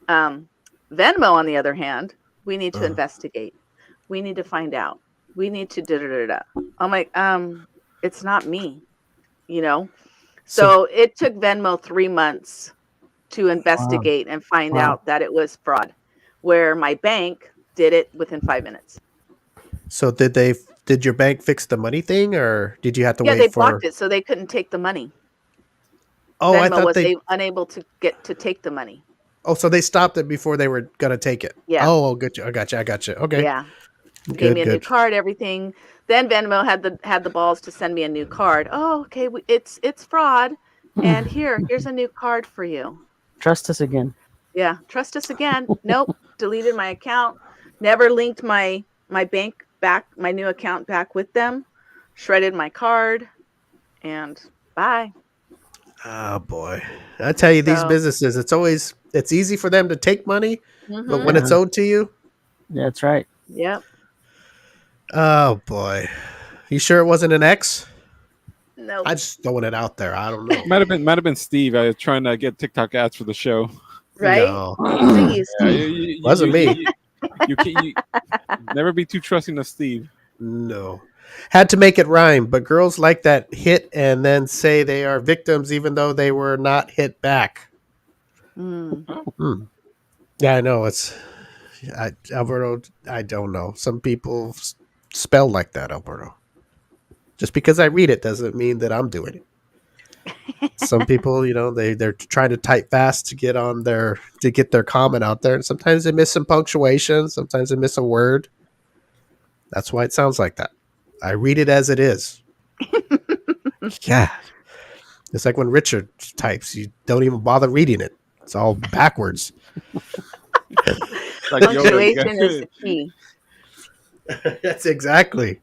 Venmo, on the other hand, we need to investigate. We need to find out. We need to da da da da. I'm like, it's not me, you know. So it took Venmo 3 months to investigate and find out that it was fraud, where my bank did it within 5 minutes. So did your bank fix the money thing, or did you have to Yeah, wait they for? blocked it, so they couldn't take the money. Oh, I Venmo thought was they. unable to get to take the money. Oh, so they stopped it before they were gonna take it. Yeah. Oh, good. I got you. Okay. Yeah. Gave me a new Good. card, everything. Then Venmo had the balls to send me a new card. Oh, okay, it's fraud, and here's a new card for you. Trust us again. Yeah, trust us again. Nope, deleted my account. Never linked my bank back, my new account back with them. Shredded my card, and bye. Oh boy, I tell you, these So- businesses, it's easy for them to take money, but Mhm. when it's owed to you, That's right. Yep. oh boy, you sure it wasn't an ex? Nope. I just throwing it out there. I don't know. Might have been Steve. I was trying to get TikTok ads for the show. Right? No, Please. Yeah, Wasn't me. You can't never be too trusting of Steve. no. Had to make it rhyme, but girls like that hit and then say they are victims even though they were not hit back. Mm. Yeah, I know. Alberto, I don't know. Some people spell like that, Alberto. Just because I read it doesn't mean that I'm doing it. Some people, they're trying to type fast to get their comment out there, and sometimes they miss some punctuation, sometimes they miss a word. That's why it sounds like that. I read it as it is. Yeah. It's like when Richard types, you don't even bother reading it. It's all backwards. Like Yoda, you Punctuation got- is the key. That's exactly.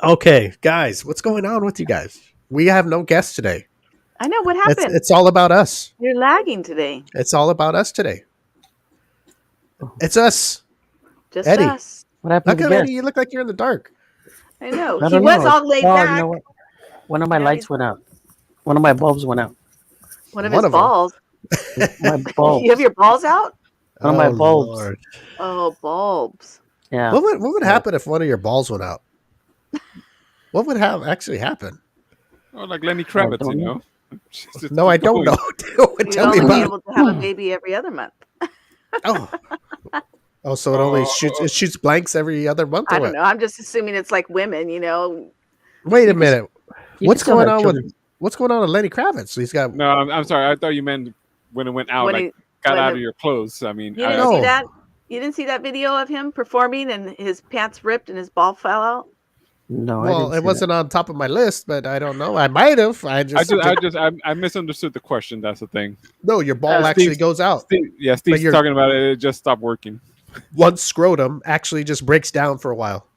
Okay, guys, what's going on with you guys? We have no guests today. I know what happened. It's all about us. You're lagging today. It's all about us today. It's us. Just Eddie. us. What happened Look to at guess? Eddie. You look like you're in the dark. I know. I He don't was know. all laid Oh, back. you know what? One of my Yeah, lights he's- went out. One of my bulbs went out. One of One his of 'em. balls. My bulbs. You have your balls out? One of my Oh, bulbs. Lord. Oh, bulbs. Yeah. What would happen if one of your balls went out? What would actually happen? Oh, like Lenny Kravitz, don't you know. know. She's just No, I keep don't going. know. You'd Tell me only be about it. able to have a baby every other month. Oh. Oh, so it only Oh, shoots blanks every other month or I don't what? know. I'm just assuming it's like women, you know. Wait a You can- minute. You What's can still going have on children. what's going on with Lenny Kravitz? He's got No, I'm sorry. I thought you meant when it went out, When like he got when out the, of your clothes. I mean, you didn't see No. that? You didn't see that video of him performing and his pants ripped and his ball fell out? No, I well, didn't it see that. wasn't on top of my list, but I don't know. I might have. I misunderstood the question. That's the thing. No, your ball Uh, actually Steve's- goes out. Steve's you're- talking about it. It just stopped working. One scrotum actually just breaks down for a while.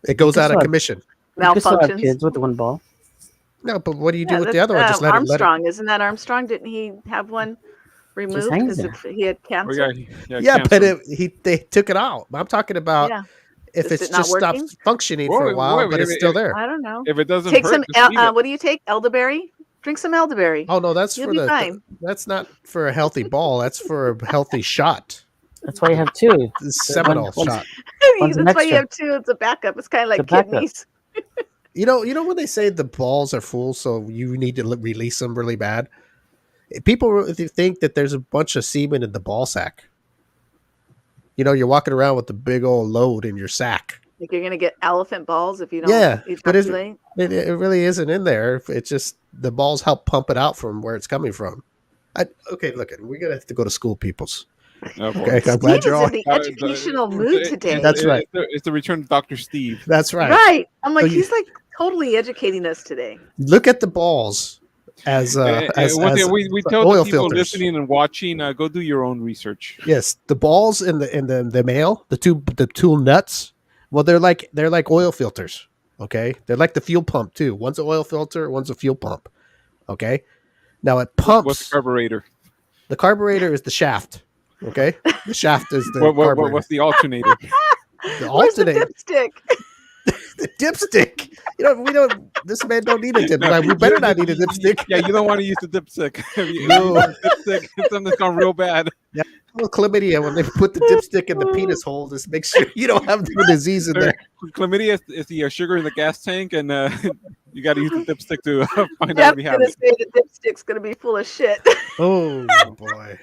It goes can out of still have- commission. You could still have Malfunctions. kids with the one ball. No, but what do you do Yeah, with the that's other one? Just let it. Armstrong. Isn't that Armstrong? Didn't he have one removed hangs because there. he had Oh, cancer? Yeah, but cancer. they took it out. I'm talking about Yeah. if Is it's it not just stops working? functioning for a Whoa, while, wait, but if it's it- still there. I don't know. If it doesn't Take hurt, some. just leave it. What do you take? Elderberry. Drink some elderberry. Oh no, that's You'll for be the fine. that's not for a healthy ball. That's for a healthy shot. That's why you have two. The seminal One- shot. One's an That's why you extra. have two. It's a backup. It's kind of The like backup. kidneys. You know when they say the balls are full, so you need to release them really bad. People really think that there's a bunch of semen in the ball sack. You know, you're walking around with the big old load in your sack. Like you're gonna get elephant balls if you don't. Yeah, but ejaculate. it really isn't in there. It's just the balls help pump it out from where it's coming from. Okay, look, we're gonna have to go to school, peoples. Oh, boy. Okay, I'm Steve glad is you're all. in the educational mood today. That's right. It's the return of Dr. Steve. That's right. Right. I'm like, So you- he's like totally educating us today. Look at the balls as One thing we tell oil the people filters. listening and watching, go do your own research. Yes, the balls in the male, the two nuts. Well, they're like oil filters. Okay, they're like the fuel pump too. One's an oil filter, one's a fuel pump. Okay, now it pumps. What's the carburetor? The carburetor is the shaft. Okay, the shaft is the carburetor. What's the alternator? The Where's the alternator, dipstick? the dipstick. You know, we don't. This man don't need a dipstick. We better not need a dipstick. Yeah, you don't want to use the dipstick. If you No. use the dipstick, something's gone real bad. Well, chlamydia, when they put the dipstick in the penis hole, just make sure you don't have the disease in there. Chlamydia is the sugar in the gas tank, and you got to use the dipstick to find out Jeff's if you have gonna it. say the dipstick's gonna be full of shit. Oh boy.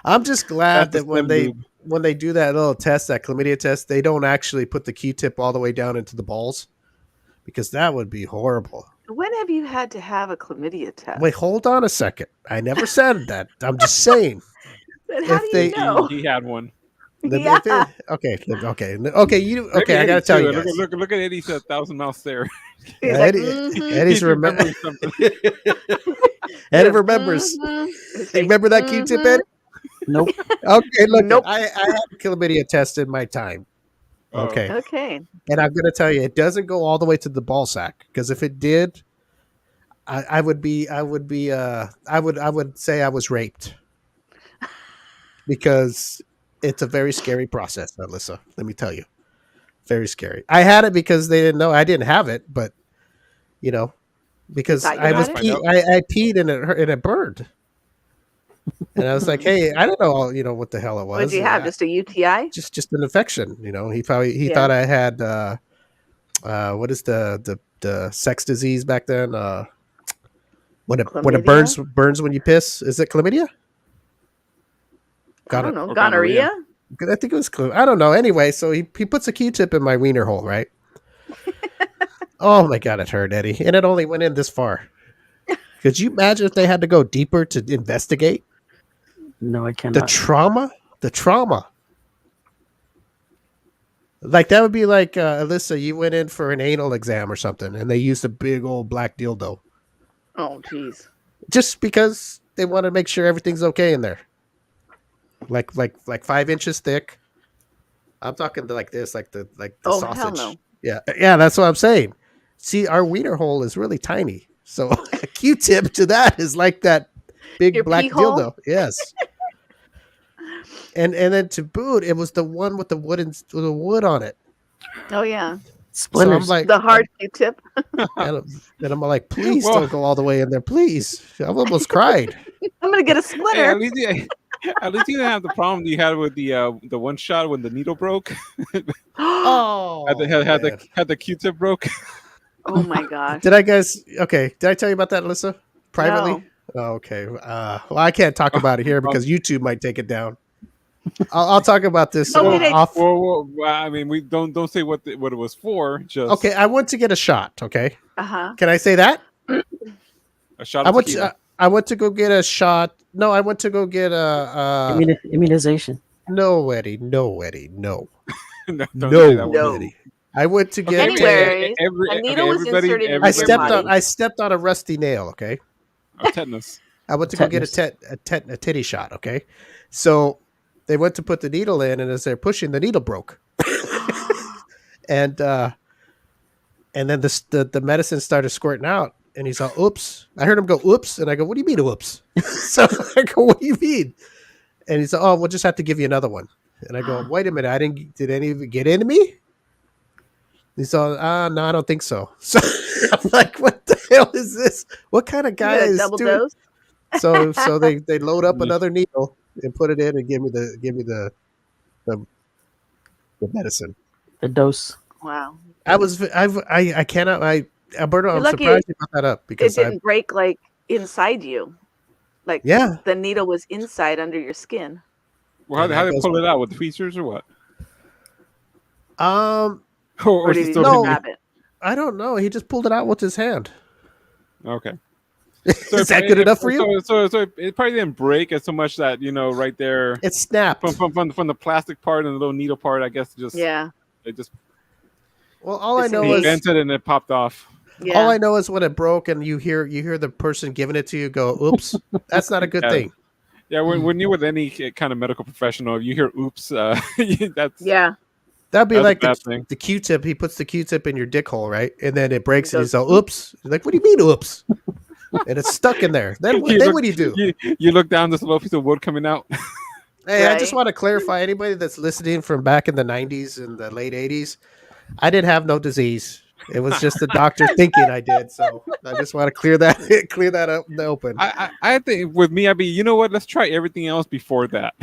I'm just glad That's that the when slim lube. they do that little test, that chlamydia test, they don't actually put the Q-tip all the way down into the balls, because that would be horrible. When have you had to have a chlamydia test? Wait, hold on a second. I never said that. I'm just saying. Then how if do they- you know? He had one. Yeah. Okay. Maybe I gotta tell you too. guys. Look at Eddie's 1,000 miles there. He's Yeah, like, Eddie's He remember. remembers something. Eddie remembers. mhm. You remember that Q-tip, Eddie? Nope. Okay, look, Nope. I had a chlamydia test in my time. Oh. Okay. Okay. And I'm going to tell you, it doesn't go all the way to the ball sack, because if it did, I would say I was raped, because it's a very scary process, Alyssa. Let me tell you, very scary. I had it because they didn't know I didn't have it, but because thought you I was had it? I peed and it burned, and I was like, hey, I don't know, what the hell it was. What did you have? Just a UTI? Just an infection. He Yeah. thought I had what is the sex disease back then? When it Chlamydia? burns when you piss. Is it chlamydia? I don't know. Or Gonorrhea? I think it was I don't know. Anyway, so he puts a Q-tip in my wiener hole, right? Oh my god, it hurt, Eddie, and it only went in this far. Could you imagine if they had to go deeper to investigate No, I the cannot. trauma? The trauma. Like that would be like Alyssa, you went in for an anal exam or something, and they used a big old black dildo Oh, jeez. just because they want to make sure everything's okay in there. Like 5 inches thick. I'm talking like this, like the Oh, sausage. hell no. Yeah, that's what I'm saying. See, our wiener hole is really tiny, so a Q-tip to that is like that big Your black pee hole? dildo. Yes. And then to boot, it was the one with the wood on it. Oh, yeah. So Splinters. I'm like, The hard Q-tip. and I'm like, please Well- don't go all the way in there, please. I've almost cried. I'm going to get a Hey, splinter. at least you didn't have the problem you had with the one shot when the needle broke. Oh, Had the Q-tip broke. Oh, my gosh. Did I tell you about that, Alyssa? privately? No. Oh, okay. Well, I can't talk about it here because YouTube might take it down. I'll talk about this Okay, they- off. Well, I mean, we don't say what it was for. Just Okay, I went to get a shot. Okay, Uh-huh. can I say that? a shot I of went. tequila. I went to go get a shot. No, I went to go get a. Immunization. No, Eddie. No, Eddie. No. No, don't No, say that word. No. Eddie. I went to get. Anyways, a needle was inserted into I your stepped body. on. I stepped on a rusty nail. Okay. Tetanus. I went to go get a titty shot. Okay, so they went to put the needle in, and as they're pushing, the needle broke, and then the medicine started squirting out, and he's all, "Oops!" I heard him go, "Oops!" and I go, "What do you mean, oops?" So I go, "What do you mean?" And he's like, "Oh, we'll just have to give you another one." And I go, "Wait a minute, I didn't. Did any of it get into me?" He's all, no, I don't think so. So I'm like, what the hell is this? What kind of guy You got a is double doing? dose? So they load up another needle and put it in and give me the medicine. The dose. Wow. I cannot Alberto, You're I'm lucky surprised you got that up It because didn't break like inside you. Like yeah. the needle was inside under your skin. Well, Yeah, how that they goes- pull it out with the features or what? Or is it did he still just in grab it? I don't know. He just pulled it out with his hand. you? Okay. Is that good enough for you? So it probably didn't break as so much that right there It snapped. from the plastic part and the little needle part. I guess Yeah. it just Well, all I know Disengaged. is vented and it popped off. Yeah. all I know is when it broke and you hear the person giving it to you go, "Oops." That's not a good Yeah. thing. Yeah, when you're with any kind of medical professional, if you hear "oops," that's Yeah. That'd be That's a like bad thing. the Q-tip. He puts the Q-tip in your dick hole, right? And then it breaks and It he's all, "Oops." You're like, what do you mean, oops? And it's stuck in there. Then what do you do? You look down, this little piece of wood coming out. Hey, I just Right. want to clarify anybody that's listening from back in the 90s and the late 80s, I didn't have no disease. It was just the doctor thinking I did. So I just want to clear that up in the open. I think with me, I'd be, you know what? Let's try everything else before that.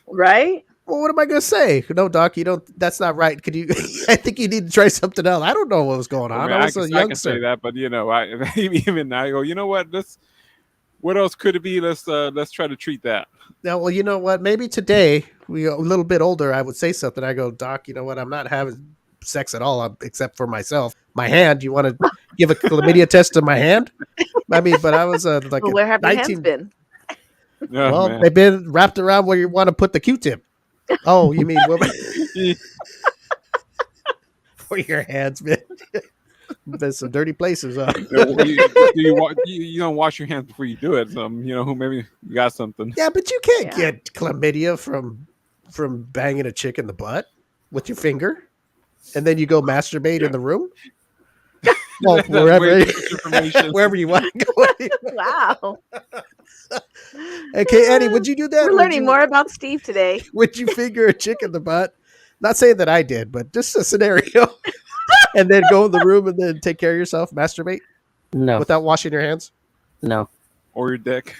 Right? Well, what am I going to say? No, doc, you don't. That's not right. Could you? I think you need to try something else. I don't know what was going on. I was a I can say youngster. that, but even I go, you know what? What else could it be? Let's try to treat that. Now, well, you know what? Maybe today, we a little bit older, I would say something. I go, "Doc, you know what? I'm not having sex at all, except for myself. My hand. You want to give a chlamydia test to my hand? I mean, but I was like Well, a where have your 19 hands been? Oh, Well, man. they've been wrapped around where you want to put the Q-tip. Oh, you mean where your hands been? There's some dirty places. You don't wash your hands before you do it. So, who maybe you got something. Yeah, but you can't Yeah. get chlamydia from banging a chick in the butt with your finger, and then you go masturbate in the room. Well, That's wherever, way too much information. wherever you want to go. Wow. Okay, Eddie, would you do that? We're Would learning you- more about Steve today. Would you finger a chick in the butt? Not saying that I did, but just a scenario. And then go in the room and then take care of yourself, masturbate No. without washing your hands. No. Or your dick.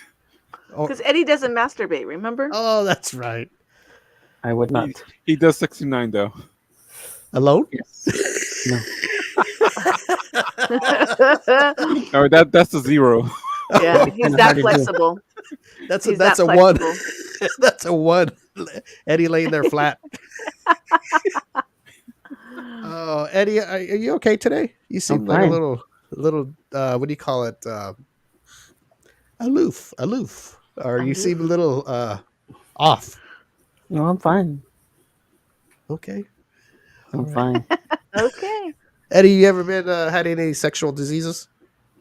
Because Eddie doesn't masturbate, remember? Oh, that's right. I would not. He does 69 though. Alone? Yes. No. Oh, that's a 0. Yeah, It's he's kinda that hard to do. flexible. That's He's a that one. flexible. That's a one. Eddie laying there flat. Oh, Eddie, are you okay today? You seem I'm like a fine. little. What do you call it? Aloof. Or you seem a little off. No, I'm fine. Okay. I'm fine. Okay. Eddie, you ever been had any sexual diseases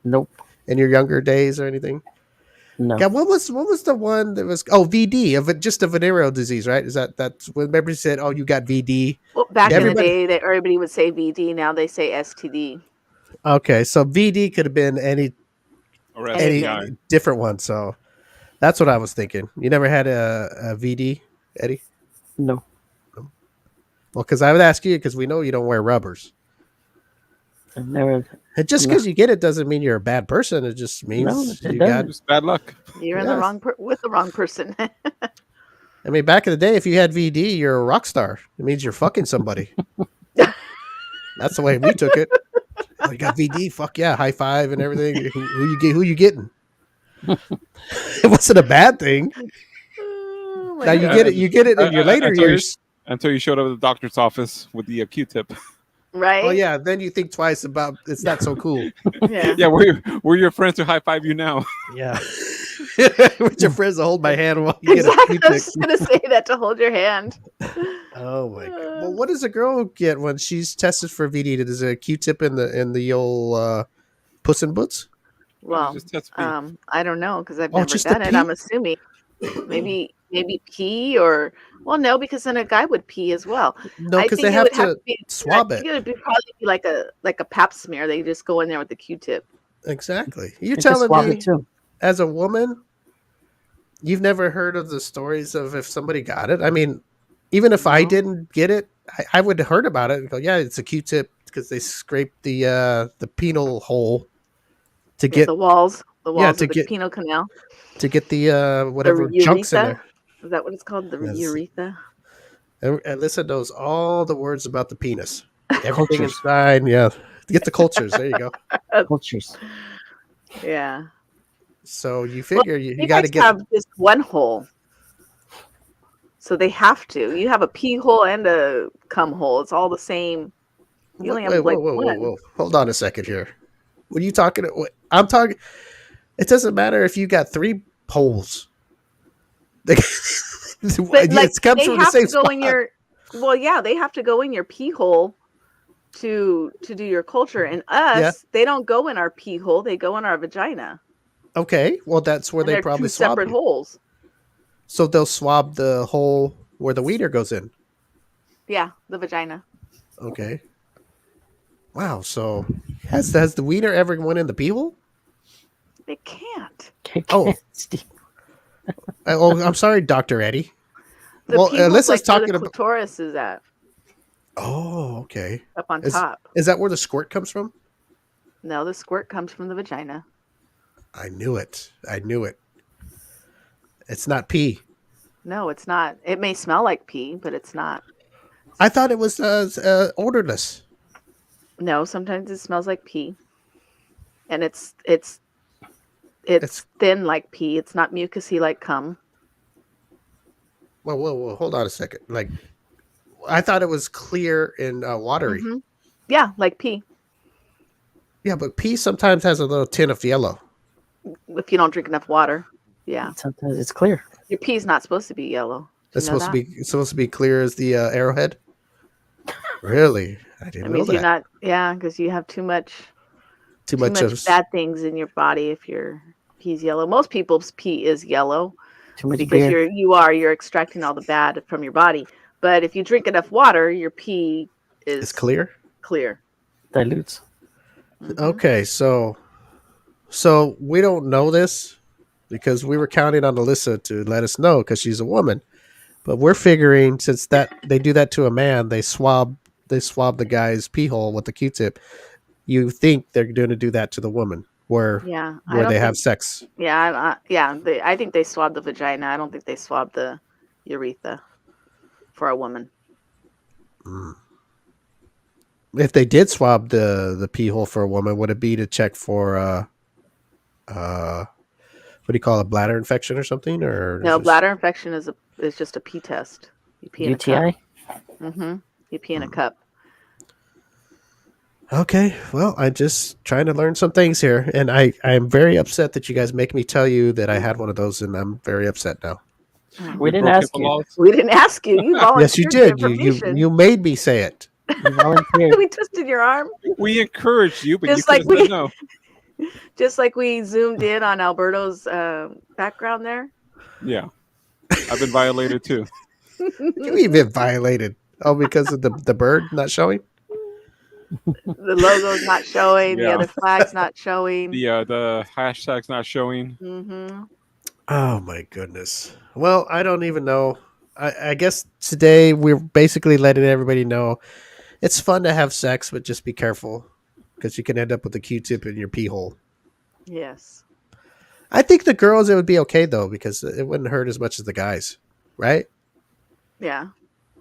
Nope. in your younger days or anything? No. Yeah, what was the one that was VD of it, just a venereal disease, right? Is that's when remember you said, "Oh, you got VD." Well, back Everybody- in the day, everybody would say VD. Now they say STD. Okay, so VD could have been any Or Any- STI. different one. So that's what I was thinking. You never had a VD, Eddie? No. Well, because I would ask you because we know you don't wear rubbers. I've never. And just No. because you get it doesn't mean you're a bad person. It just means No, it you doesn't. got. Just bad luck. You're in Yes. the wrong with the wrong person. I mean, back in the day, if you had VD, you're a rock star. It means you're fucking somebody. That's the way we took it. Oh, you got VD? Fuck yeah! High five and everything. Who you getting? It wasn't a bad thing. Oh, my Now you God. get it. You get it in your later years. Until you showed up at the doctor's office with the Q-tip. Right? Oh yeah, then you think twice about it's not so cool. Yeah. Yeah, we're your friends to high five you now. Yeah. With your friends to hold my hand while you get a Exactly. I Q-tip. was just gonna say that to hold your hand. Oh my god. Well, what does a girl get when she's tested for VD? Does a Q-tip in the old puss in boots? Well, Just test me. I don't know because I've Oh, never just a done it. I'm pee? assuming maybe pee or well, no, because then a guy would pee as well. No, I because they think it have would have to to be. I swab it. think it would be probably be like a pap smear. They just go in there with the Q-tip. Exactly. You're They can telling swab me, it too. as a woman, you've never heard of the stories of if somebody got it? I mean, even if I No. didn't get it, I would have heard about it and go, yeah, it's a Q-tip because they scrape the penal hole to Yeah, get the walls yeah of the penile canal, to get the the whatever junks in urethra. there. Is that what it's called? The Yes. urethra. And Alyssa knows all the words about the penis. Everything Cultures. inside. Yeah. Get the cultures. There you go. Cultures. Yeah. So you Well, figure you you got guys to get. have just one hole, so they have to. You have a pee hole and a cum hole. It's all the same. You only have Wait, like whoa. one. Hold on a second here. What are you talking? I'm talking. It doesn't matter if you got 3 holes. But like It comes they from the have same to go spot. in your. Well, yeah, they have to go in your pee hole to do your culture. And us, Yeah. they don't go in our pee hole. They go in our vagina. Okay, well that's where And they they're probably two swab separate you. holes. So they'll swab the hole where the wiener goes in. Yeah, the vagina. Okay. Wow. So has the wiener ever went in the pee hole? They can't. Oh. I'm sorry, Dr. Eddie. The Well, pee hole's Alyssa's like where the talking about. clitoris is at, Oh, okay. up on Is top. is that where the squirt comes from? No, the squirt comes from the vagina. I knew it. It's not pee. No, it's not. It may smell like pee, but it's not. I thought it was odorless. No, sometimes it smells like pee, and it's thin like pee. It's not mucousy like cum. Whoa. Hold on a second. Like, I thought it was clear and watery. Mhm. Yeah, like pee. Yeah, but pee sometimes has a little tint of yellow. If you don't drink enough water, yeah, Sometimes it's clear. your pee's not supposed to be yellow. Do It's you know supposed to be clear as the arrowhead. Really, I that didn't know means you're that. not. Yeah, because you have too much Too much of bad things in your body if your pee's yellow. Most people's pee is yellow Too much because beer. you're extracting all the bad from your body. But if you drink enough water, your pee is it's clear. clear. Dilutes. Mhm. Okay, so we don't know this because we were counting on Alyssa to let us know because she's a woman. But we're figuring since that they do that to a man, they swab the guy's pee hole with the Q-tip. You think they're going to do that to the woman Yeah, I where don't they have think. sex? Yeah, I think they swab the vagina. I don't think they swab the urethra for a woman. If they did swab the pee hole for a woman, would it be to check for what do you call it, bladder infection or something? Or No, bladder infection is just a pee test. You pee in a cup. UTI. Mm-hmm. You pee in a cup. Okay, well, I'm just trying to learn some things here, and I am very upset that you guys make me tell you that I had one of those, and I'm very upset now. We didn't broke ask HIPAA you. laws. We didn't ask you. You volunteered Yes, you the did. information. You made me say it. You volunteered. We twisted your arm, We encouraged you, but Just you like could have we- said no. just like we zoomed in on Alberto's background there. Yeah, I've been violated too. You even violated. Oh, because of the bird not showing? The logo's not showing. The Yeah. other flag's not showing. The hashtag's not showing. Mm-hmm. Oh my goodness. Well, I don't even know. I guess today we're basically letting everybody know it's fun to have sex, but just be careful because you can end up with a Q-tip in your pee hole. Yes. I think the girls it would be okay though because it wouldn't hurt as much as the guys, right? Yeah.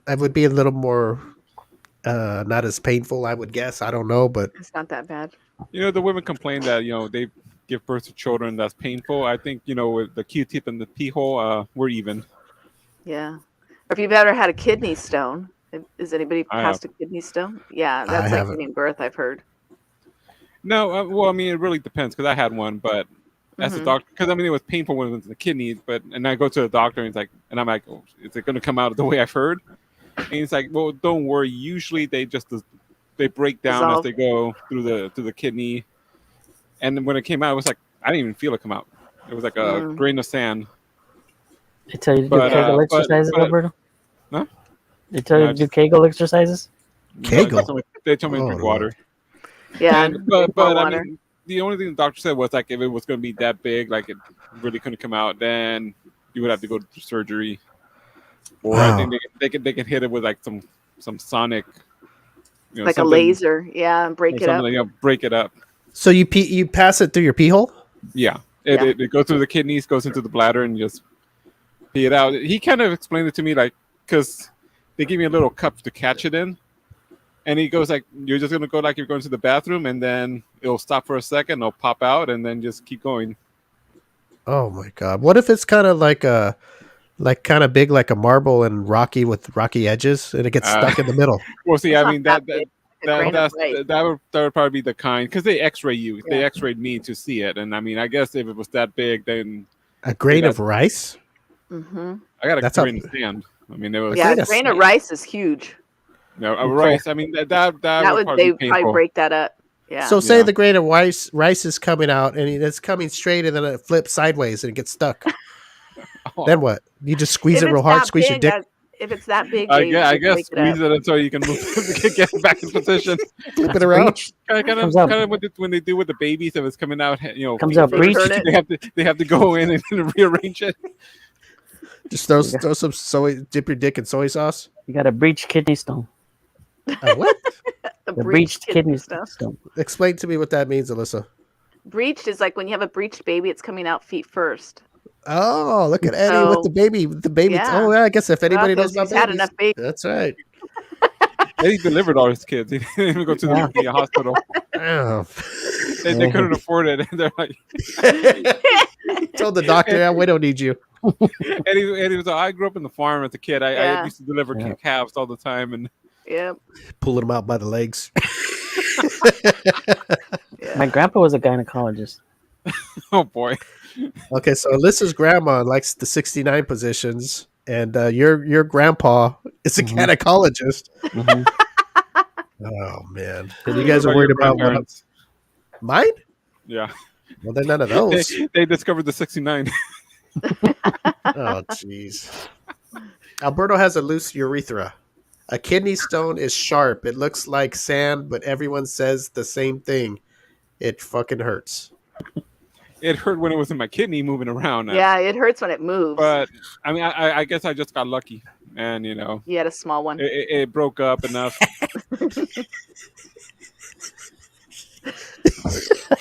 It would be a little more not as painful, I would guess. I don't know, but It's not that bad. The women complain that give birth to children that's painful. I think with the Q-tip and the pee hole, we're even. Yeah. Or if you've ever had a kidney stone, is anybody I have. past a kidney stone? Yeah, I that's like haven't. giving birth. I've heard. No, well, I mean, it really depends because I had one, but as a Mhm. doctor, because I mean, it was painful when it was in the kidneys, and I go to the doctor and and I'm like, oh, is it going to come out the way I've heard? And he's like, well, don't worry. Usually they break down as Dissolve. they go through the kidney, and when it came out, it was like I didn't even feel it come out. It was like a Mm. grain of sand. They tell you to do But Kegel but exercises, but Alberto? huh? They tell you No, to do Kegel exercises? no, Kegel? they told me to Oh, drink Lord. water. Yeah. And drink more but I water. mean, the only thing the doctor said was like if it was going to be that big, like it really couldn't come out, then you would have to go to surgery, or I Wow. think they can hit it with like some sonic, Like a something, laser. Yeah, and break it up. something break it up. So you pass it through your pee hole? Yeah, Yeah. it goes through the kidneys, goes into the bladder, and just pee it out. He kind of explained it to me like because they give me a little cup to catch it in. And he goes like, you're just gonna go like you're going to the bathroom, and then it'll stop for a second, it'll pop out, and then just keep going. Oh my god! What if it's kind of kind of big like a marble and rocky with rocky edges, and it gets stuck in the middle? Well, see, It's I not mean that big. Like a grain of rice. that would probably be the kind because they X-ray you, they Yeah. X-rayed me to see it, and I mean, I guess if it was that big, then A grain got- of rice? Mm-hmm. I got a That's a- grain of sand. I mean, it was Yeah, grain a of grain of sand. rice is huge. a Okay. rice. I mean, that That would would probably they be probably painful. break that up. Yeah. So say Yeah. the grain of rice is coming out, and it's coming straight, and then it flips sideways, and it gets stuck. Oh, Then what? You just squeeze if it real it's hard, that squeeze your big, dick, if it's that big, I they guess, break it squeeze up. it until you can move, get back in position. flip it around. Breech. Kind Comes out- of when they do with the babies, if it's coming out, Comes out feet breech. first, Turn it. they have to go in and rearrange it. Just throw some soy, dip your dick in soy sauce. You got a breached kidney stone. What? A The breached kidney stuff. stone. Explain to me what that means, Alyssa. Breached is like when you have a breached baby, it's coming out feet first. Oh, look at Eddie with So, the baby. The baby. yeah. Oh, yeah, I guess if anybody knows 'cause about he's had babies, enough babies. that's right. He delivered all his kids. He didn't even go to Yeah. the hospital. Oh. They couldn't afford it. And they're like, Told the doctor, yeah, we don't need you. Eddie was like, I grew up in the farm as a kid. I Yeah. used to deliver Yeah. calves all the time. And Yep. Pulling them out by the legs. Yeah. My grandpa was a gynecologist. oh boy, Okay, so Alyssa's grandma likes the 69 positions, and your grandpa is a Mhm. gynecologist. Mhm. Oh man, and you guys are What worried your about grandparents? mine? Yeah, Well, they're none of those. they discovered the 69. Oh jeez. Alberto has a loose urethra. A kidney stone is sharp. It looks like sand, but everyone says the same thing. It fucking hurts. It hurt when it was in my kidney moving around. Yeah, it hurts when it moves. But I mean, I guess I just got lucky, and You had a small one. it broke up enough.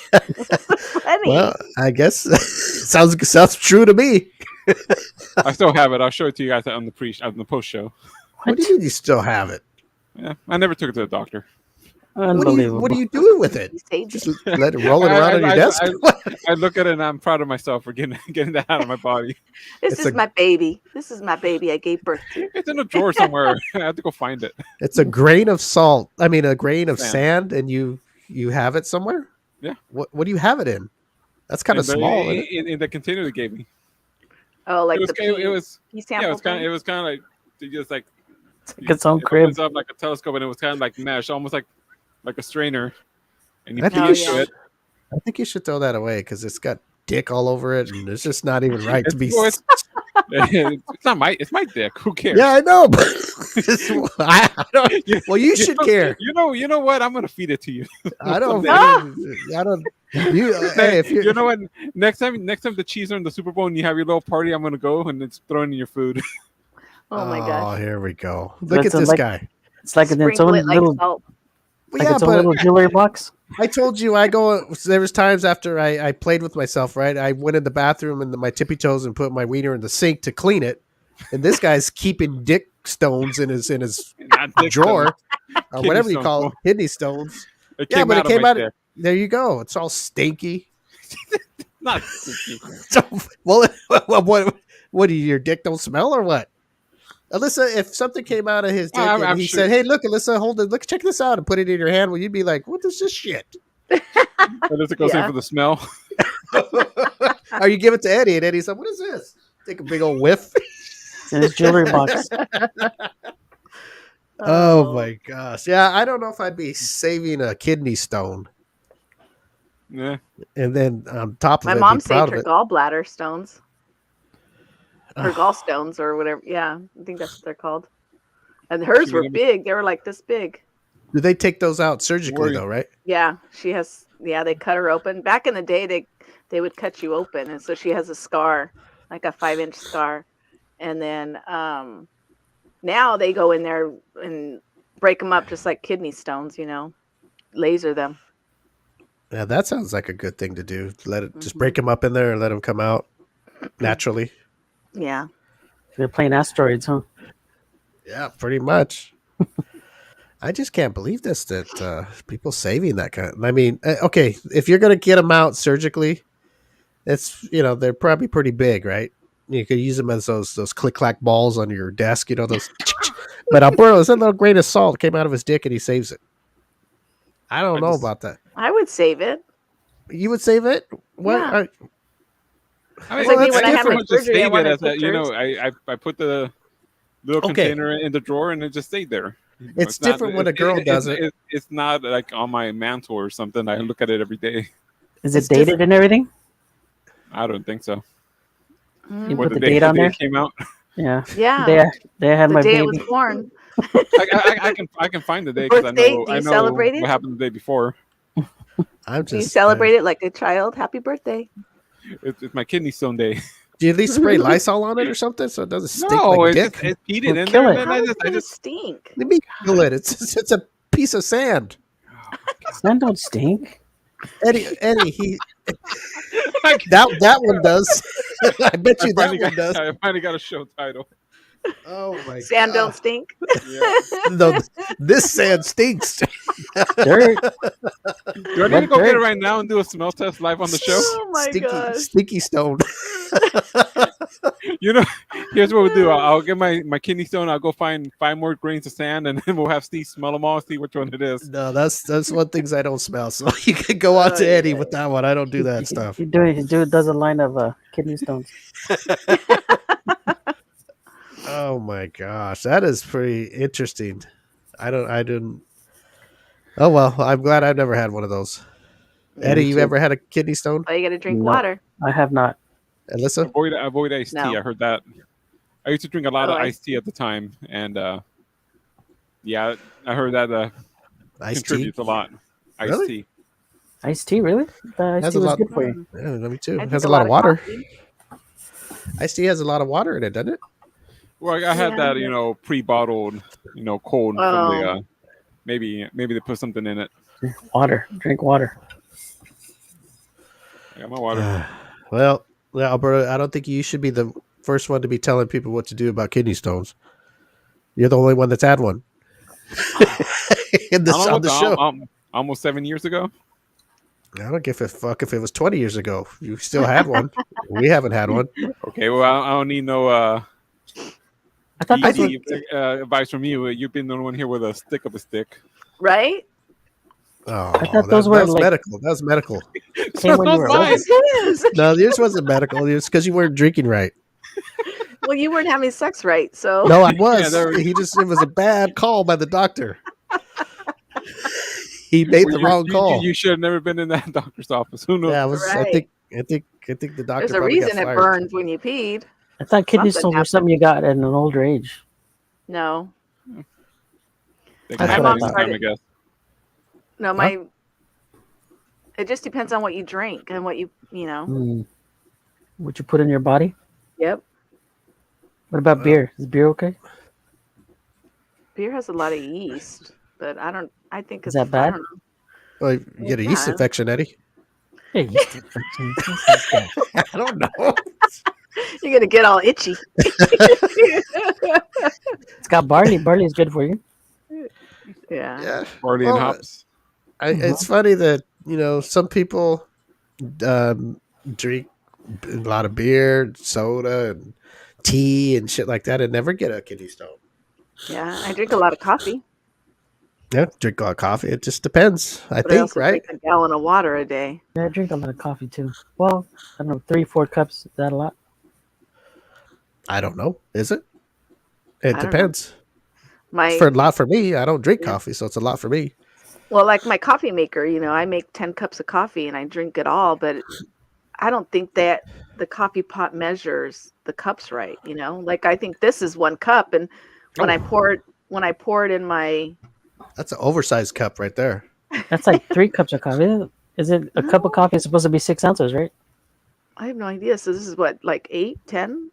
Funny. Well, I guess sounds true to me. I still have it. I'll show it to you guys on the post show. What do you mean you still have it? Yeah, I never took it to the doctor. Unbelievable. What are you doing with it? You saved Just it. let it roll it around on your desk? I look at it and I'm proud of myself for getting that out of my body. This It's is a- my baby. This is my baby I gave birth to. It's in a drawer somewhere. I have to go find it. It's a grain of salt. I mean, a grain of Sand. sand, and you have it somewhere. Yeah. What do you have it in? That's kind of And small. isn't it? in the container they gave me. Oh, like It was the pee, it was pee yeah, sample it was kind thing? of like they just like It's like its own it crib. opens up like a telescope and it was kind of like mesh, almost like a strainer. And you I pee think Oh, you into yeah. it. I think you should throw that away because it's got dick all over it, and it's just not even right to be. Well, it's not my dick. Who cares? Yeah, I know, but I don't. Well, you should know- care. You know what? I'm gonna feed it to you. I don't. Someday. I don't. You, hey, if You know what? Next time the Chiefs are in the Super Bowl and you have your little party, I'm gonna go and it's thrown in your food. Oh my gosh. here we go. Look at That's this like- guy. It's like in its Sprinkle own it like little, salt. like Yeah, its own but little jewelry box. I told you I go. There was times after I played with myself. Right, I went in the bathroom and my tippy toes and put my wiener in the sink to clean it. And this guy's keeping dick stones in his Not dick drawer stones. or whatever you stones, call it, well. kidney stones. It Yeah, came but it out came of my out. dick. There you go. It's all stinky. Not sticky. So, well, what do your dick don't smell or what? Alyssa, if something came out of his dick and I'm he sure. said, "Hey, look, Alyssa, hold it, look, check this out," and put it in your hand, well, you'd be like, "What is this shit?" But does it goes in Yeah. for the smell? Or you give it to Eddie, and Eddie's like, "What is this?" Take a big old whiff. It's in his jewelry box. Oh my gosh! Yeah, I don't know if I'd be saving a kidney stone, Yeah. and then on top of My it, mom be proud saved of her it. gallbladder stones. Her Oh, gallstones or whatever. Yeah, I think that's what they're called. And hers She were made them- big. They were like this big. do they take those out surgically Worry. though? Right? Yeah, she has. Yeah, they cut her open. Back in the day, they would cut you open, and so she has a scar, like a 5-inch scar. And then now they go in there and break them up just like kidney stones. Laser them. Yeah, that sounds like a good thing to do. Let it just Mhm. break them up in there and let them come out naturally. Yeah. They're playing asteroids, huh? Yeah, pretty much. I just can't believe this that people saving that kind. I mean, okay, if you're gonna get them out surgically, it's they're probably pretty big, right? You could use them as those click clack balls on your desk, those. But Alberto, is that little grain of salt came out of his dick and he saves it. I don't know about that. I would save it. You would save it? What? Yeah. I mean, It's like me that's when I had different. my just surgery, I save it wanted as a, pictures. I put the little Okay. container in the drawer and it just stayed there. It's different when a girl does it. It's not like on my mantle or something. I look at it every day. Is It's it dated different. and everything? I don't think so. You What put the day, date on the day there? it came out? Yeah. Yeah. They had The my day baby. it was born. I can find the day because Birthday, do I you know celebrate it? what happened the day before. I'm Do you just celebrate it like a child? Happy birthday. It's my kidney stone day. Do you at least spray Lysol on it or something so it doesn't stink No, like it's dick? just it's heated Well, in kill there. it. And How then does I it just stink? Let me feel it. It's a pice of sand. Sand don't stink. Eddie, that one does. I bet you that one does. I finally got a show title. Oh my Sand god! don't stink. Yeah. No, this sand stinks. Dirt. Do I need to go get it right now and do a smell test live on the show? Oh my gosh. Stinky stone. Here's what we'll do. I'll get my kidney stone. I'll go find 5 more grains of sand, and then we'll have Steve smell them all, see which one it is. No, that's one things I don't smell. So you can go on to Eddie with that one. I don't do that stuff. He does a line of kidney stones. Oh my gosh, that is pretty interesting. I didn't. Oh well, I'm glad I've never had one of those. Eddie, you too. ever had a kidney stone? Oh, you got to drink No. water. I have not. Alyssa? Avoid iced tea. No. I heard that. I used to drink a lot Oh, of I- iced tea at the time, and yeah, I heard that Iced tea? contributes a lot. Iced Really? tea. Iced tea, really? The iced Has tea a was lot- good for you. Yeah, me too. I It drink has a lot of water. coffee. Iced tea has a lot of water in it, doesn't it? Well, I had Yeah. that, pre-bottled, cold from the. Oh. Maybe they put something in it. Water. Drink water. I got my water. Well, Alberto, I don't think you should be the first one to be telling people what to do about kidney stones. You're the only one that's had one. On the show. Almost 7 years ago. I don't give a fuck if it was 20 years ago. You still had one. We haven't had one. Okay, well, I don't need no I thought that's what, easy advice from you. You've been the one here with a stick of a stick. Right? Oh, I thought those were that was like- medical. That was medical. came when you were Mine. old. It is. No, yours wasn't medical. It's because you weren't drinking right. Well, you weren't having sex right, so. No, I was. there we- It was a bad call by the doctor. He made the wrong call. You should have never been in that doctor's office. Who knows? Yeah, Right. I think the doctor. There's a probably got reason it fired. burns when you peed. I thought kidney Something stones were happened. something you got at an older age. No. They My can mom have it started- I guess. No, it just depends on what you drink and what you know. Mm. What you put in your body? Yep. What about beer? Is beer okay? Beer has a lot of yeast, but I think Is it's that bad? I don't know. Well, you get a yeast Yeah. infection, Eddie. Yeah, yeast infection. This is bad. I don't know. You're going to get all itchy. It's got barley. Barley is good for you. Yeah. Yeah. Barley Well, and hops. It's funny that some people drink a lot of beer, soda, and tea and shit like that, and never get a kidney stone. Yeah, I drink a lot of coffee, Yeah, drink a lot of coffee. It just depends. I but I think, also right? drink a gallon of water a day. Yeah, I drink a lot of coffee too. Well, I don't know, 3, 4 cups. Is that a lot? I don't know. Is it? It I don't know. depends. It's My for a lot for me. I don't drink Yeah. coffee, so it's a lot for me. Well, like my coffee maker, I make 10 cups of coffee and I drink it all, but I don't think that the coffee pot measures the cups right, Like I think this is 1 cup, and when I Oh. pour it in my That's an oversized cup right there. That's like 3 cups of coffee. Is it a cup of No. coffee is supposed to be 6 ounces, right? I have no idea. So this is what, like 8, 10?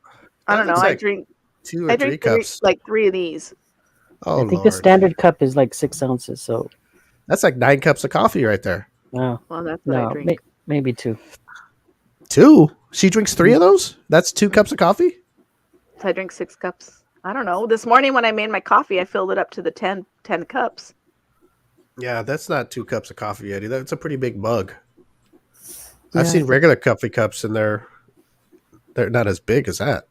I That don't know. looks I like drink 2 or I 3 drink three, cups. like 3 of these. Oh I think the Lord, standard cup is like 6 ounces. So that's like 9 cups of coffee right there. no, Well, that's what I no, drink. maybe 2. 2. She drinks 3 of those. That's 2 cups of coffee. So I drink 6 cups. I don't know. This morning when I made my coffee, I filled it up to the 10 cups. Yeah, that's not 2 cups of coffee, Eddie. That's a pretty big mug. Yeah, I've seen regular coffee cups, and they're not as big as that.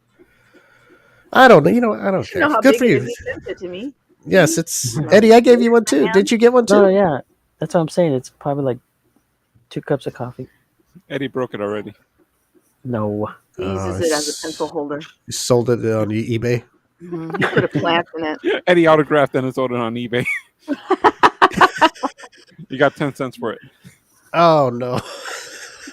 I don't know. I don't You know care. how Good big for it you. is. You sent it to me. Yes, it's Eddie. I gave you one too. Did you get one no, too? yeah, that's what I'm saying. It's probably like 2 cups of coffee. Eddie broke it already. No, He uses it as a pencil holder. You sold it on eBay. He put a plant in it. Eddie autographed and sold it on eBay. You got 10 cents for it. Oh no,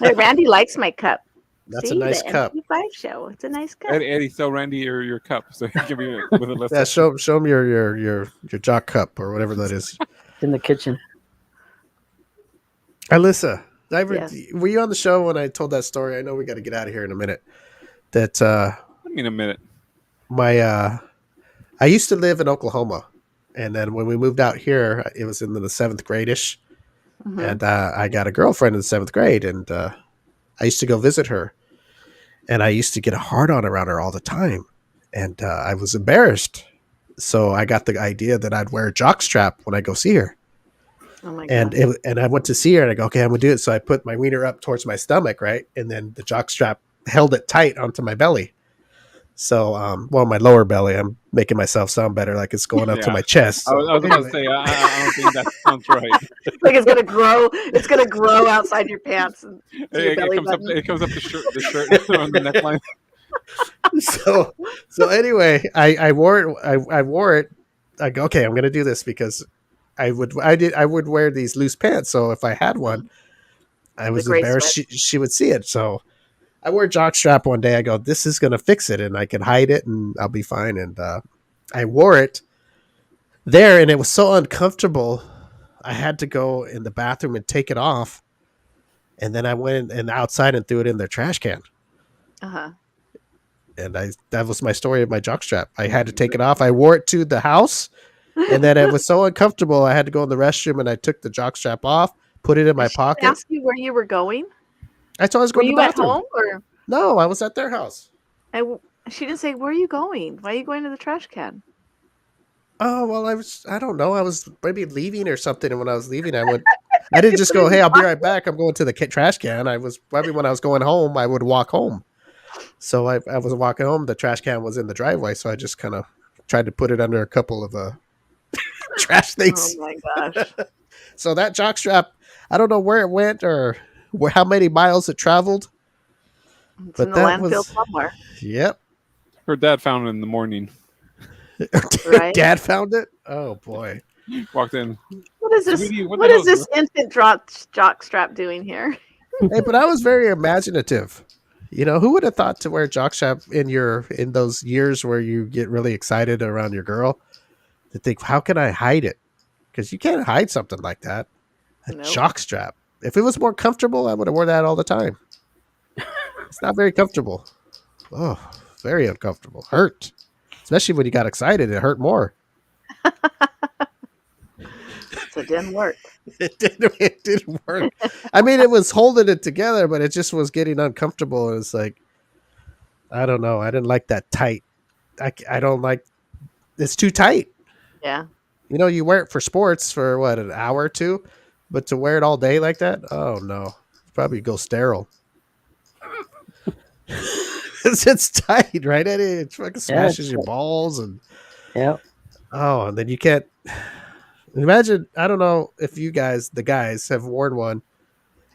Hey, Randy likes my cup. that's See, a nice the cup. M25 show. It's a nice cup. Eddie, sell Randy your cup so he can be with a list. Yeah, show him your jock cup or whatever that is. it's in the kitchen. Alyssa, Yes. were you on the show when I told that story? I know we got to get out of here in a minute. That I mean, a minute. I used to live in Oklahoma, and then when we moved out here, it was in the 7th grade-ish, Mhm. and I got a girlfriend in the 7th grade, and I used to go visit her, and I used to get a hard on around her all the time, and I was embarrassed. So I got the idea that I'd wear a jockstrap when I go see her. Oh my And god. and I went to see her, and I go, okay, I'm gonna do it. So I put my wiener up towards my stomach, right, and then the jockstrap held it tight onto my belly. So, my lower belly. I'm making myself sound better, like it's going up to Yeah. my chest. I was So, about to anyway. say, I don't think that sounds right. Like it's gonna grow. It's gonna grow outside your pants and to your It belly comes up. button. It comes up the shirt on the neckline. so anyway, I wore it. I wore it. I go, okay, I'm gonna do this because I would wear these loose pants. So if I had one, I was gray embarrassed she would see it. So I wore a jock strap one day. I go, this is gonna fix it, and I can hide it, and I'll be fine. And I wore it there, and it was so uncomfortable. I had to go in the bathroom and take it off, and then I went and outside and threw it in their trash can. Uh-huh. And that was my story of my jockstrap. I had to take it off. I wore it to the house, and then it was so uncomfortable. I had to go in the restroom, and I took the jockstrap off, put it in my Did she pocket. ask you where you were going? I told I was Were going to you the at bathroom. home or? No, I was at their house. She didn't say, where are you going? Why are you going to the trash can? Oh well, I don't know. I was maybe leaving or something, and when I was leaving, I didn't just go, "Hey, I'll be right back. I'm going to the trash can." I was probably when I was going home, I would walk home. So I was walking home. The trash can was in the driveway, so I just kind of tried to put it under a couple of trash things. Oh my gosh. So that jockstrap, I don't know where it went or how many miles it traveled. It's But in the that landfill was- somewhere, Yep. Her dad found it in the morning. right? Dad found it. Oh boy. Walked in. What is this? Sweetie, what What the is hell this infant jock strap doing here? Hey, but I was very imaginative. Who would have thought to wear jockstrap in those years where you get really excited around your girl to think, how can I hide it? Because you can't hide something like that. A Nope. jockstrap. If it was more comfortable, I would have worn that all the time. It's not very comfortable. Oh, very uncomfortable. Hurt. Especially when you got excited, it hurt more. So it didn't work. It didn't work. I mean, it was holding it together, but it just was getting uncomfortable. It was like, I don't know. I didn't like that tight. I don't like, it's too tight. Yeah. You wear it for sports for what, an hour or two, but to wear it all day like that, oh no. probably go sterile. It's tight, right? It fucking smashes your balls and Yep. and then you can't imagine. I don't know if you guys, the guys, have worn one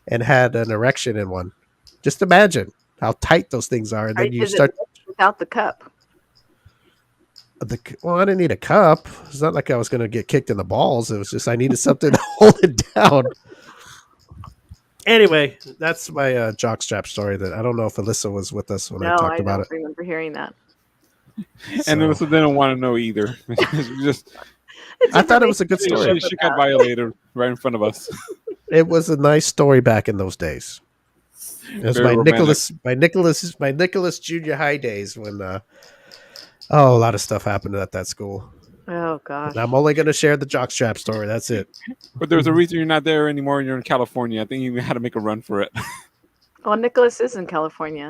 and had an erection in one. Just imagine how tight those things are, and then you Is it start. without the cup? Well, I didn't need a cup. It's not like I was going to get kicked in the balls. It was just I needed something to hold it down. Anyway, that's my jockstrap story. That I don't know if Alyssa was with us when I No, talked I about don't it. remember hearing that. And So, Alyssa didn't want to know either. Just It's I thought it was a information good to story. she live got about. violated right in front of us. It was a nice story back in those days. It was Very romantic. my Nicholas junior high days when a lot of stuff happened at that school. Oh gosh. And I'm only going to share the jockstrap story. That's it. But there's a reason you're not there anymore and you're in California. I think you had to make a run for it. Well, Nicholas is in California.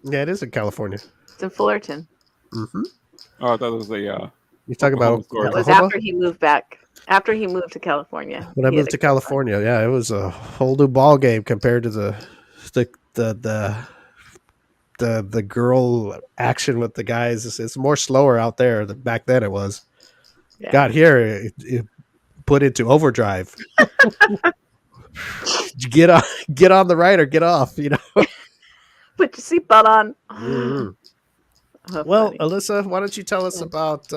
Yeah, it is in California. It's in Fullerton. Mm-hmm. Oh, I thought it was a You talk about Oklahoma story. That was Oklahoma? after he moved back. After he moved to California. When I He had moved to a girlfriend. California. Yeah, it was a whole new ball game compared to the girl action with the guys. It's more slower out there than back then it was. Yeah. Got here, it put into overdrive. get on the right or get off. You know. Put your seatbelt on. Mhm. Oh, Well, funny. Alyssa, why don't you tell us about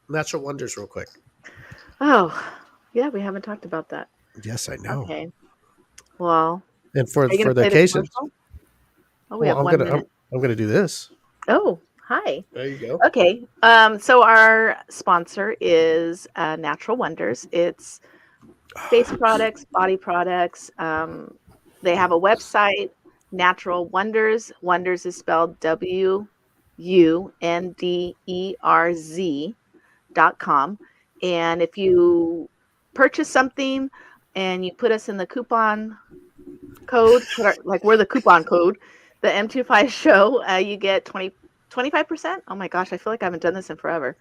natural wonders real quick? Oh, yeah, we haven't talked about that. Yes, I know. Okay. Well, And for are you for gonna the play occasion, commercial? Oh, we well, have 1 minute. I'm gonna do this. Oh, hi. There you go. Okay. So our sponsor is Natural Wonders. It's face products, body products. They have a website, Natural Wonders. Wonders is spelled WUNDERZ.com. And if you purchase something and you put us in the coupon code, we're the coupon code, the M25 show, you get 25%. Oh my gosh, I feel like I haven't done this in forever.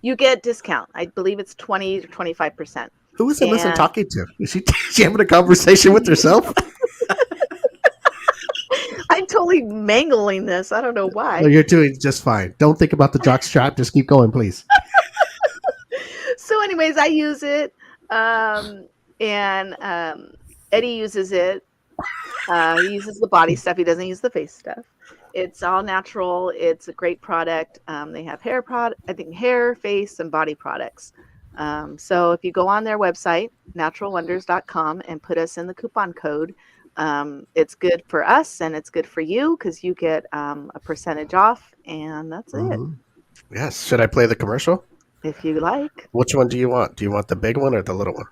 You get discount. I believe it's 20 to 25%. Who is Alyssa And- talking to? Is she having a conversation with herself? I'm totally mangling this. I don't know why. No, you're doing just fine. Don't think about the jock strap. Just keep going, please. So anyways, I use it. And Eddie uses it. He uses the body stuff. He doesn't use the face stuff. It's all natural. It's a great product. They have hair, face, and body products. So if you go on their website, naturalwonders.com, and put us in the coupon code, it's good for us and it's good for you because you get a percentage off, and that's it. Mhm. Yes. Should I play the commercial? If you like. Which one do you want? Do you want the big one or the little one?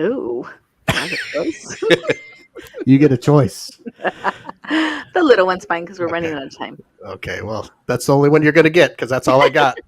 Ooh, I have a choice. You get a choice. The little one's fine because we're running out of time. Okay, well, that's the only one you're going to get because that's all I got.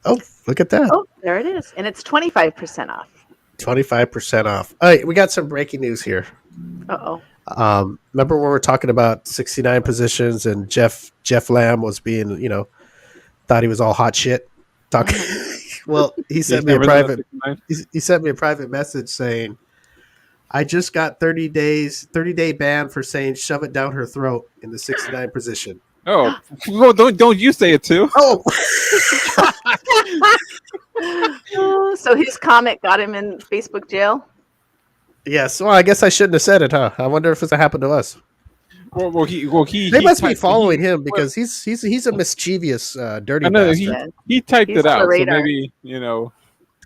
Oh, look at that. Oh, there it is. And it's 25% off. 25% off. All right, we got some breaking news here. Uh-oh. Remember when we were talking about 69 positions and Jeff Lamb was being, thought he was all hot shit. Talking. Well, he sent me a private. He sent me a private message saying, "I just got 30-day ban for saying shove it down her throat in the 69 position." Oh, well, don't you say it too? Oh, Oh, so his comment got him in Facebook jail? yes. Well, I guess I shouldn't have said it, huh? I wonder if it's happened to us. Well, he They must be typed- following him because he's a mischievous, dirty I know bastard. he typed He's it on the out, so radar. maybe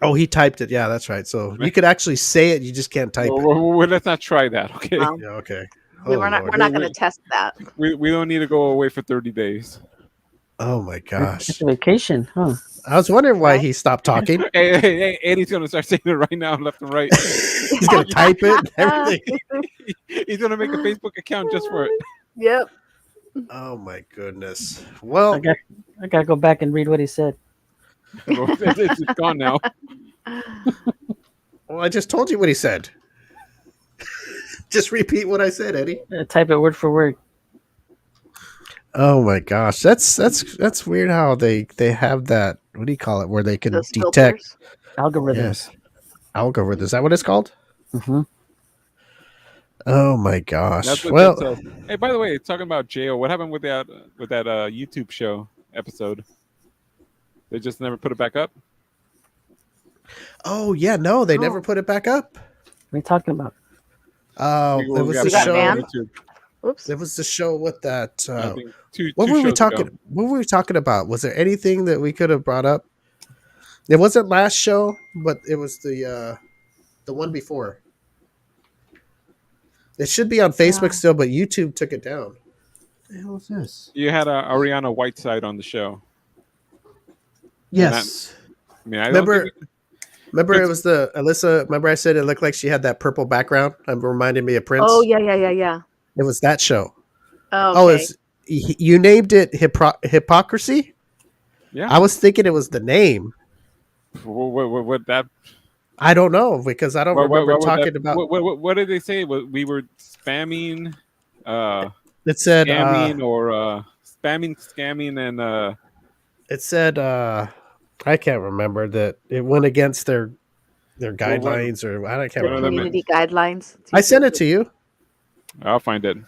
Oh, he typed it. Yeah, that's right. So you could actually say it, you just can't type it. Well, let's not try that, okay? Well, Yeah, okay. Oh we're not Lord. we're not going to test that. We don't need to go away for 30 days. Oh my gosh. It's a vacation, huh? I was wondering why Right? he stopped talking. Hey, Eddie's gonna start saying it right now, left and right. He's gonna type it and everything. He's gonna make a Facebook account just for it. Yep. Oh my goodness. I Well, got I gotta go back and read what he said. Well, it's gone now. I just told you what he said. Just repeat what I said, Eddie. Type it word for word. Oh my gosh, that's weird how they have that. What do you call it? Where they can Those detect filters. Algorithms. yes algorithm. Is that what it's called? Hmm. Oh my That's gosh. what Well, Jen says. Hey, by the way, talking about jail, what happened with that YouTube show episode? They just never put it back up. oh yeah, no, they never Oh. put it back up. What are you talking about? It We was got the got banned on banned? show. YouTube. Oops. It was the show with that. I think What two were we shows talking? ago. What were we talking about? Was there anything that we could have brought up? It wasn't last show, but it was the one before. It should be on Facebook Yeah. still, but YouTube took it down. What the hell is this? You had Ariana Whiteside on the show. Yes. I mean, I don't Remember, think remember it was the Alyssa. Remember I said it looked like she had that purple background. It reminded me of Prince. Oh yeah. It was that show. Oh, Oh, okay. you named it Hypocrisy? yeah. I was thinking it was the name. What that? I don't know because I don't remember would talking that, about. what did they say? We were spamming, It said scamming, or spamming, scamming, and it said I can't remember that it went against their guidelines or I can't one of them- remember. Community guidelines. I sent it to you. I'll find it.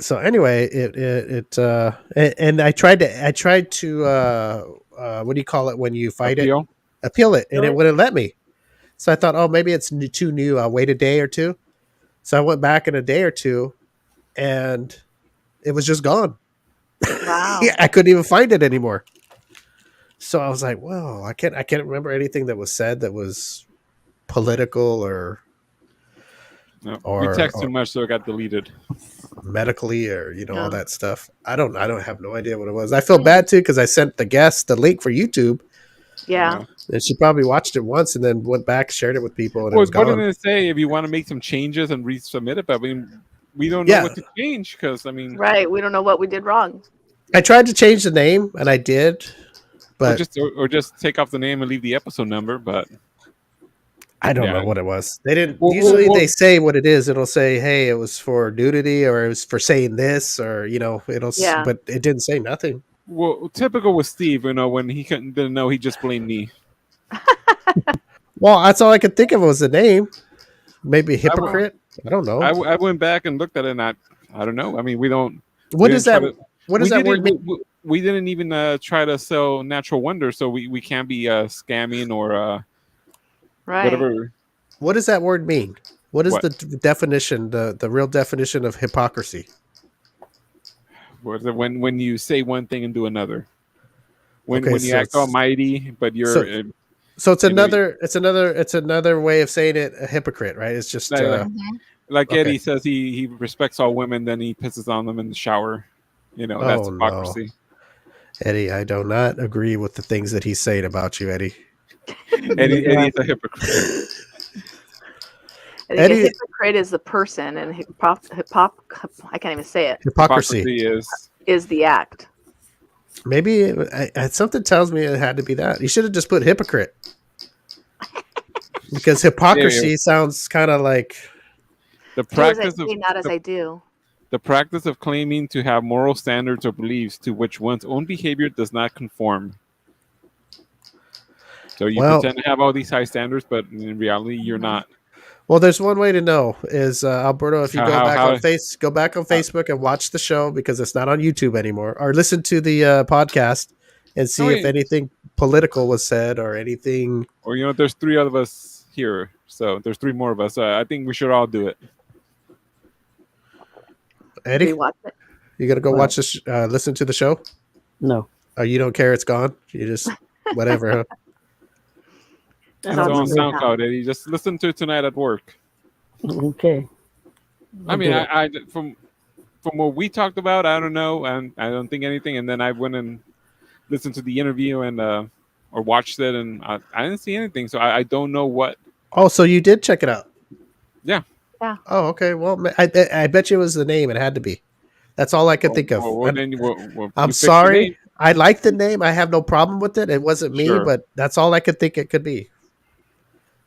So anyway, and I tried to what do you call it when you fight Appeal? it? Appeal it, and Appeal it it. wouldn't let me. So I thought, oh, maybe it's too new. I'll wait a day or two. So I went back in a day or two, and it was just gone. Wow. Yeah, I couldn't even find it anymore. So I was like, well, I can't remember anything that was said that was political or No, Or- we text or- too much, so it got deleted. medically or all Yeah. that stuff. I don't have no idea what it was. I feel bad too because I sent the guest the link for YouTube, Yeah. and she probably watched it once and then went back, shared it with people, and it Well, was what did gone. it say? If you want to make some changes and resubmit it, but I mean, we don't know Yeah. what to change because I mean, Right. We don't know what we did wrong. I tried to change the name, and I did, but or just take off the name and leave the episode number. But I don't Yeah. know what it was. They didn't. Well, Usually, well- they say what it is. It'll say, "Hey, it was for nudity," or "It was for saying this," or Yeah. But it didn't say nothing. well, typical with Steve, when he didn't know, he just blamed me. Well, that's all I could think of was the name. Maybe hypocrite. I don't know. I went back and looked at it, and I don't know. I mean, we don't. What we does didn't that? try to- What does we that word didn't- mean? we didn't even try to sell natural wonder, so we can't be scamming or Right. whatever. What does that word mean? What is What? the definition? The real definition of hypocrisy? When you say one thing and do another. When Okay, when you so act it's- almighty, but you're So- So it's You know, another way of saying it. A hypocrite, right? It's just like okay. Eddie says, he respects all women, then he pisses on them in the shower. That's Oh, no. hypocrisy. Eddie. I do not agree with the things that he's saying about you, Eddie. Eddie's a hypocrite. I think Eddie- a hypocrite is the person, and I can't even say it, Hypocrisy. is the act. Maybe something tells me it had to be that. You should have just put hypocrite. Because hypocrisy sounds kind of like The Do as I practice of say, not as I do. the practice of claiming to have moral standards or beliefs to which one's own behavior does not conform. So you Well- pretend to have all these high standards, but in reality, you're not. well. There's one way to know is Alberto. If you go back How- on Facebook and watch the show because it's not on YouTube anymore, or listen to the podcast and see Oh, if yeah. anything political was said or anything. Or there's three of us here, so there's three more of us. I think we should all do it. Eddie, We watch it. you gonna go Well- watch this? Listen to the show. No. Oh, you don't care? It's gone. You just whatever. Huh? It's Sounds on good. SoundCloud, Eddie. Just listen to it tonight at work. Okay. I mean, I from what we talked about, I don't know, and I don't think anything. And then I went and listened to the interview and or watched it, and I didn't see anything. So I don't know what. Oh, so you did check it out? Yeah. Yeah. Oh, okay. Well, I bet you it was the name. It had to be. That's all I could think of. Well, then you I'm fixed the sorry. name. I like the name. I have no problem with it. It wasn't me, Sure. but that's all I could think it could be.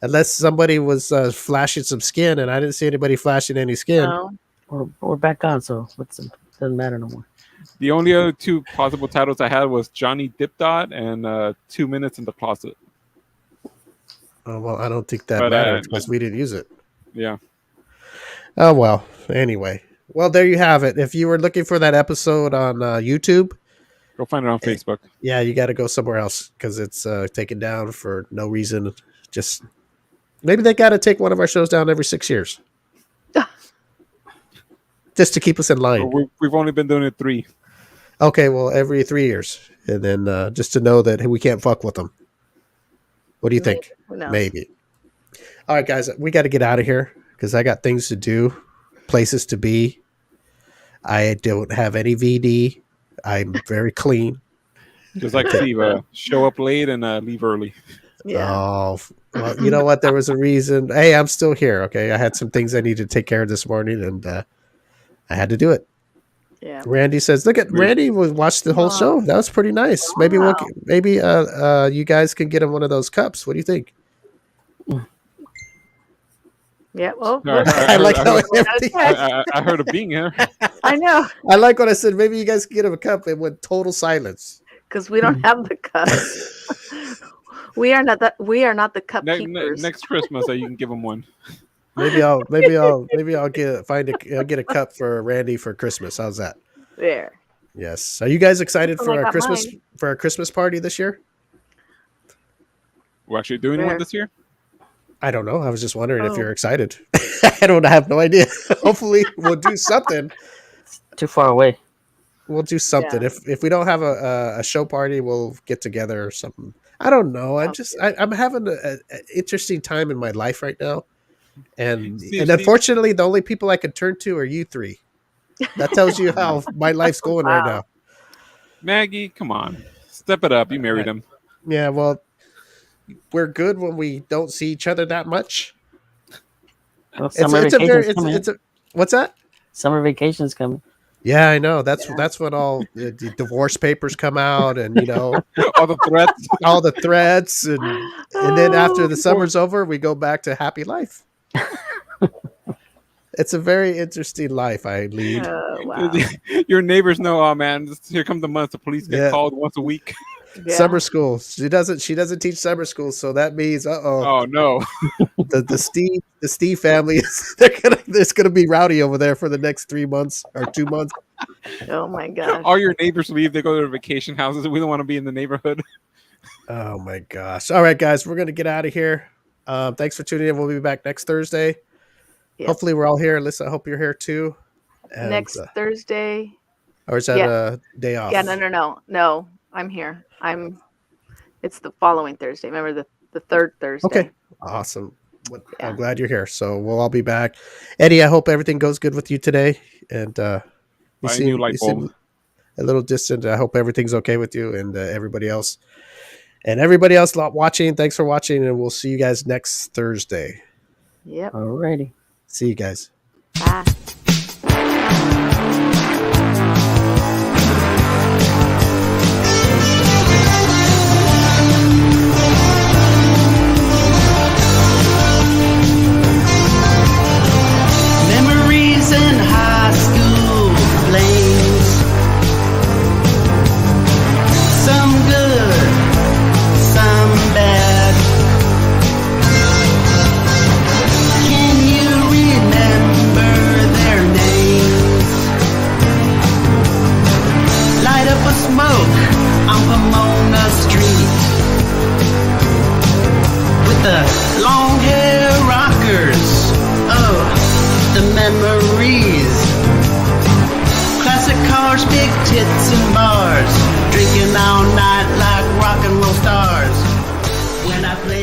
Unless somebody was flashing some skin, and I didn't see anybody flashing any skin. No. We're back on, so doesn't matter no more. The only other two possible titles I had was Johnny Dipdot and 2 Minutes in the Closet. Oh, well, I don't think that But, mattered because we didn't use it. Yeah. Oh, well. Anyway. Well, there you have it. If you were looking for that episode on YouTube, Go find it on Facebook. yeah, you got to go somewhere else because it's taken down for no reason. Just maybe they got to take one of our shows down every 6 years. Just to keep us in line. We've only been doing it 3. Okay, well, every 3 years. And then just to know that we can't fuck with them. What do you think? Who knows? Maybe. All right, guys, we got to get out of here because I got things to do, places to be. I don't have any VD. I'm very clean. Just like Steve, show up late and leave early. Yeah. Oh, well, you know what? There was a reason. Hey, I'm still here. Okay, I had some things I needed to take care of this morning, and I had to do it. Yeah. Randy says, "Look at Randy. Watched the whole show. That was pretty nice. Maybe Wow. maybe you guys can get him one of those cups. What do you think?" Yeah. Well, I like how everything. I heard of being here. I know, I like what I said. Maybe you guys can get him a cup. It went total silence. because we don't have the cups. We are not the cup keepers. Next Christmas, you can give him one. Maybe I'll get a cup for Randy for Christmas. How's that? There. Yes. Are you guys excited Oh, for I our got Christmas mine. party this year? We're actually doing Where? one this year. I don't know. I was just wondering if Oh. you're excited. I have no idea. Hopefully, we'll do something. Too far away. We'll do something. Yeah. If we don't have a show party, we'll get together or something. I don't know. I'm having an interesting time in my life right now, and Steve. unfortunately, the only people I can turn to are you three. That tells you how my life's going right Wow. now. Maggie, come on, step it up. You married him. Yeah, well, we're good when we don't see each other that much. Well, What's that? Summer vacation's coming. Yeah, I know. That's when all the divorce papers come out, and All the threats. all the threats, and then after the summer's over, we go back to happy life. It's a very interesting life I lead. Oh, wow. Your neighbors know. Oh man, here come the months. The police get Yeah. called once a week. Yeah. Summer school. She doesn't teach summer school, so that means Oh no. the Steve family there's gonna be rowdy over there for the next 3 months or 2 months. Oh my gosh. All your neighbors leave. They go to their vacation houses. We don't want to be in the neighborhood. Oh my gosh. All right, guys, we're gonna get out of here. Thanks for tuning in. We'll be back next Thursday. Yep. Hopefully we're all here. Alyssa, I hope you're here too. And, Next Thursday. or is that Yeah. a day off? Yeah. No. I'm here. It's the following Thursday. Remember the third Thursday. Okay. Awesome. I'm Yeah. glad you're here. So we'll all be back. Eddie, I hope everything goes good with you today. And Buy a new light bulb. a little distant. I hope everything's okay with you and everybody else. And everybody else watching, thanks for watching. And we'll see you guys next Thursday. Yep. Alrighty. See you guys. Bye. Memories in high school flames. Some good, some bad. Can you remember their names? Light up a smoke on Pomona Street with the long hair rockers. Oh, the memories. Classic cars, big tits and bars. Drinking all night like rock and roll stars.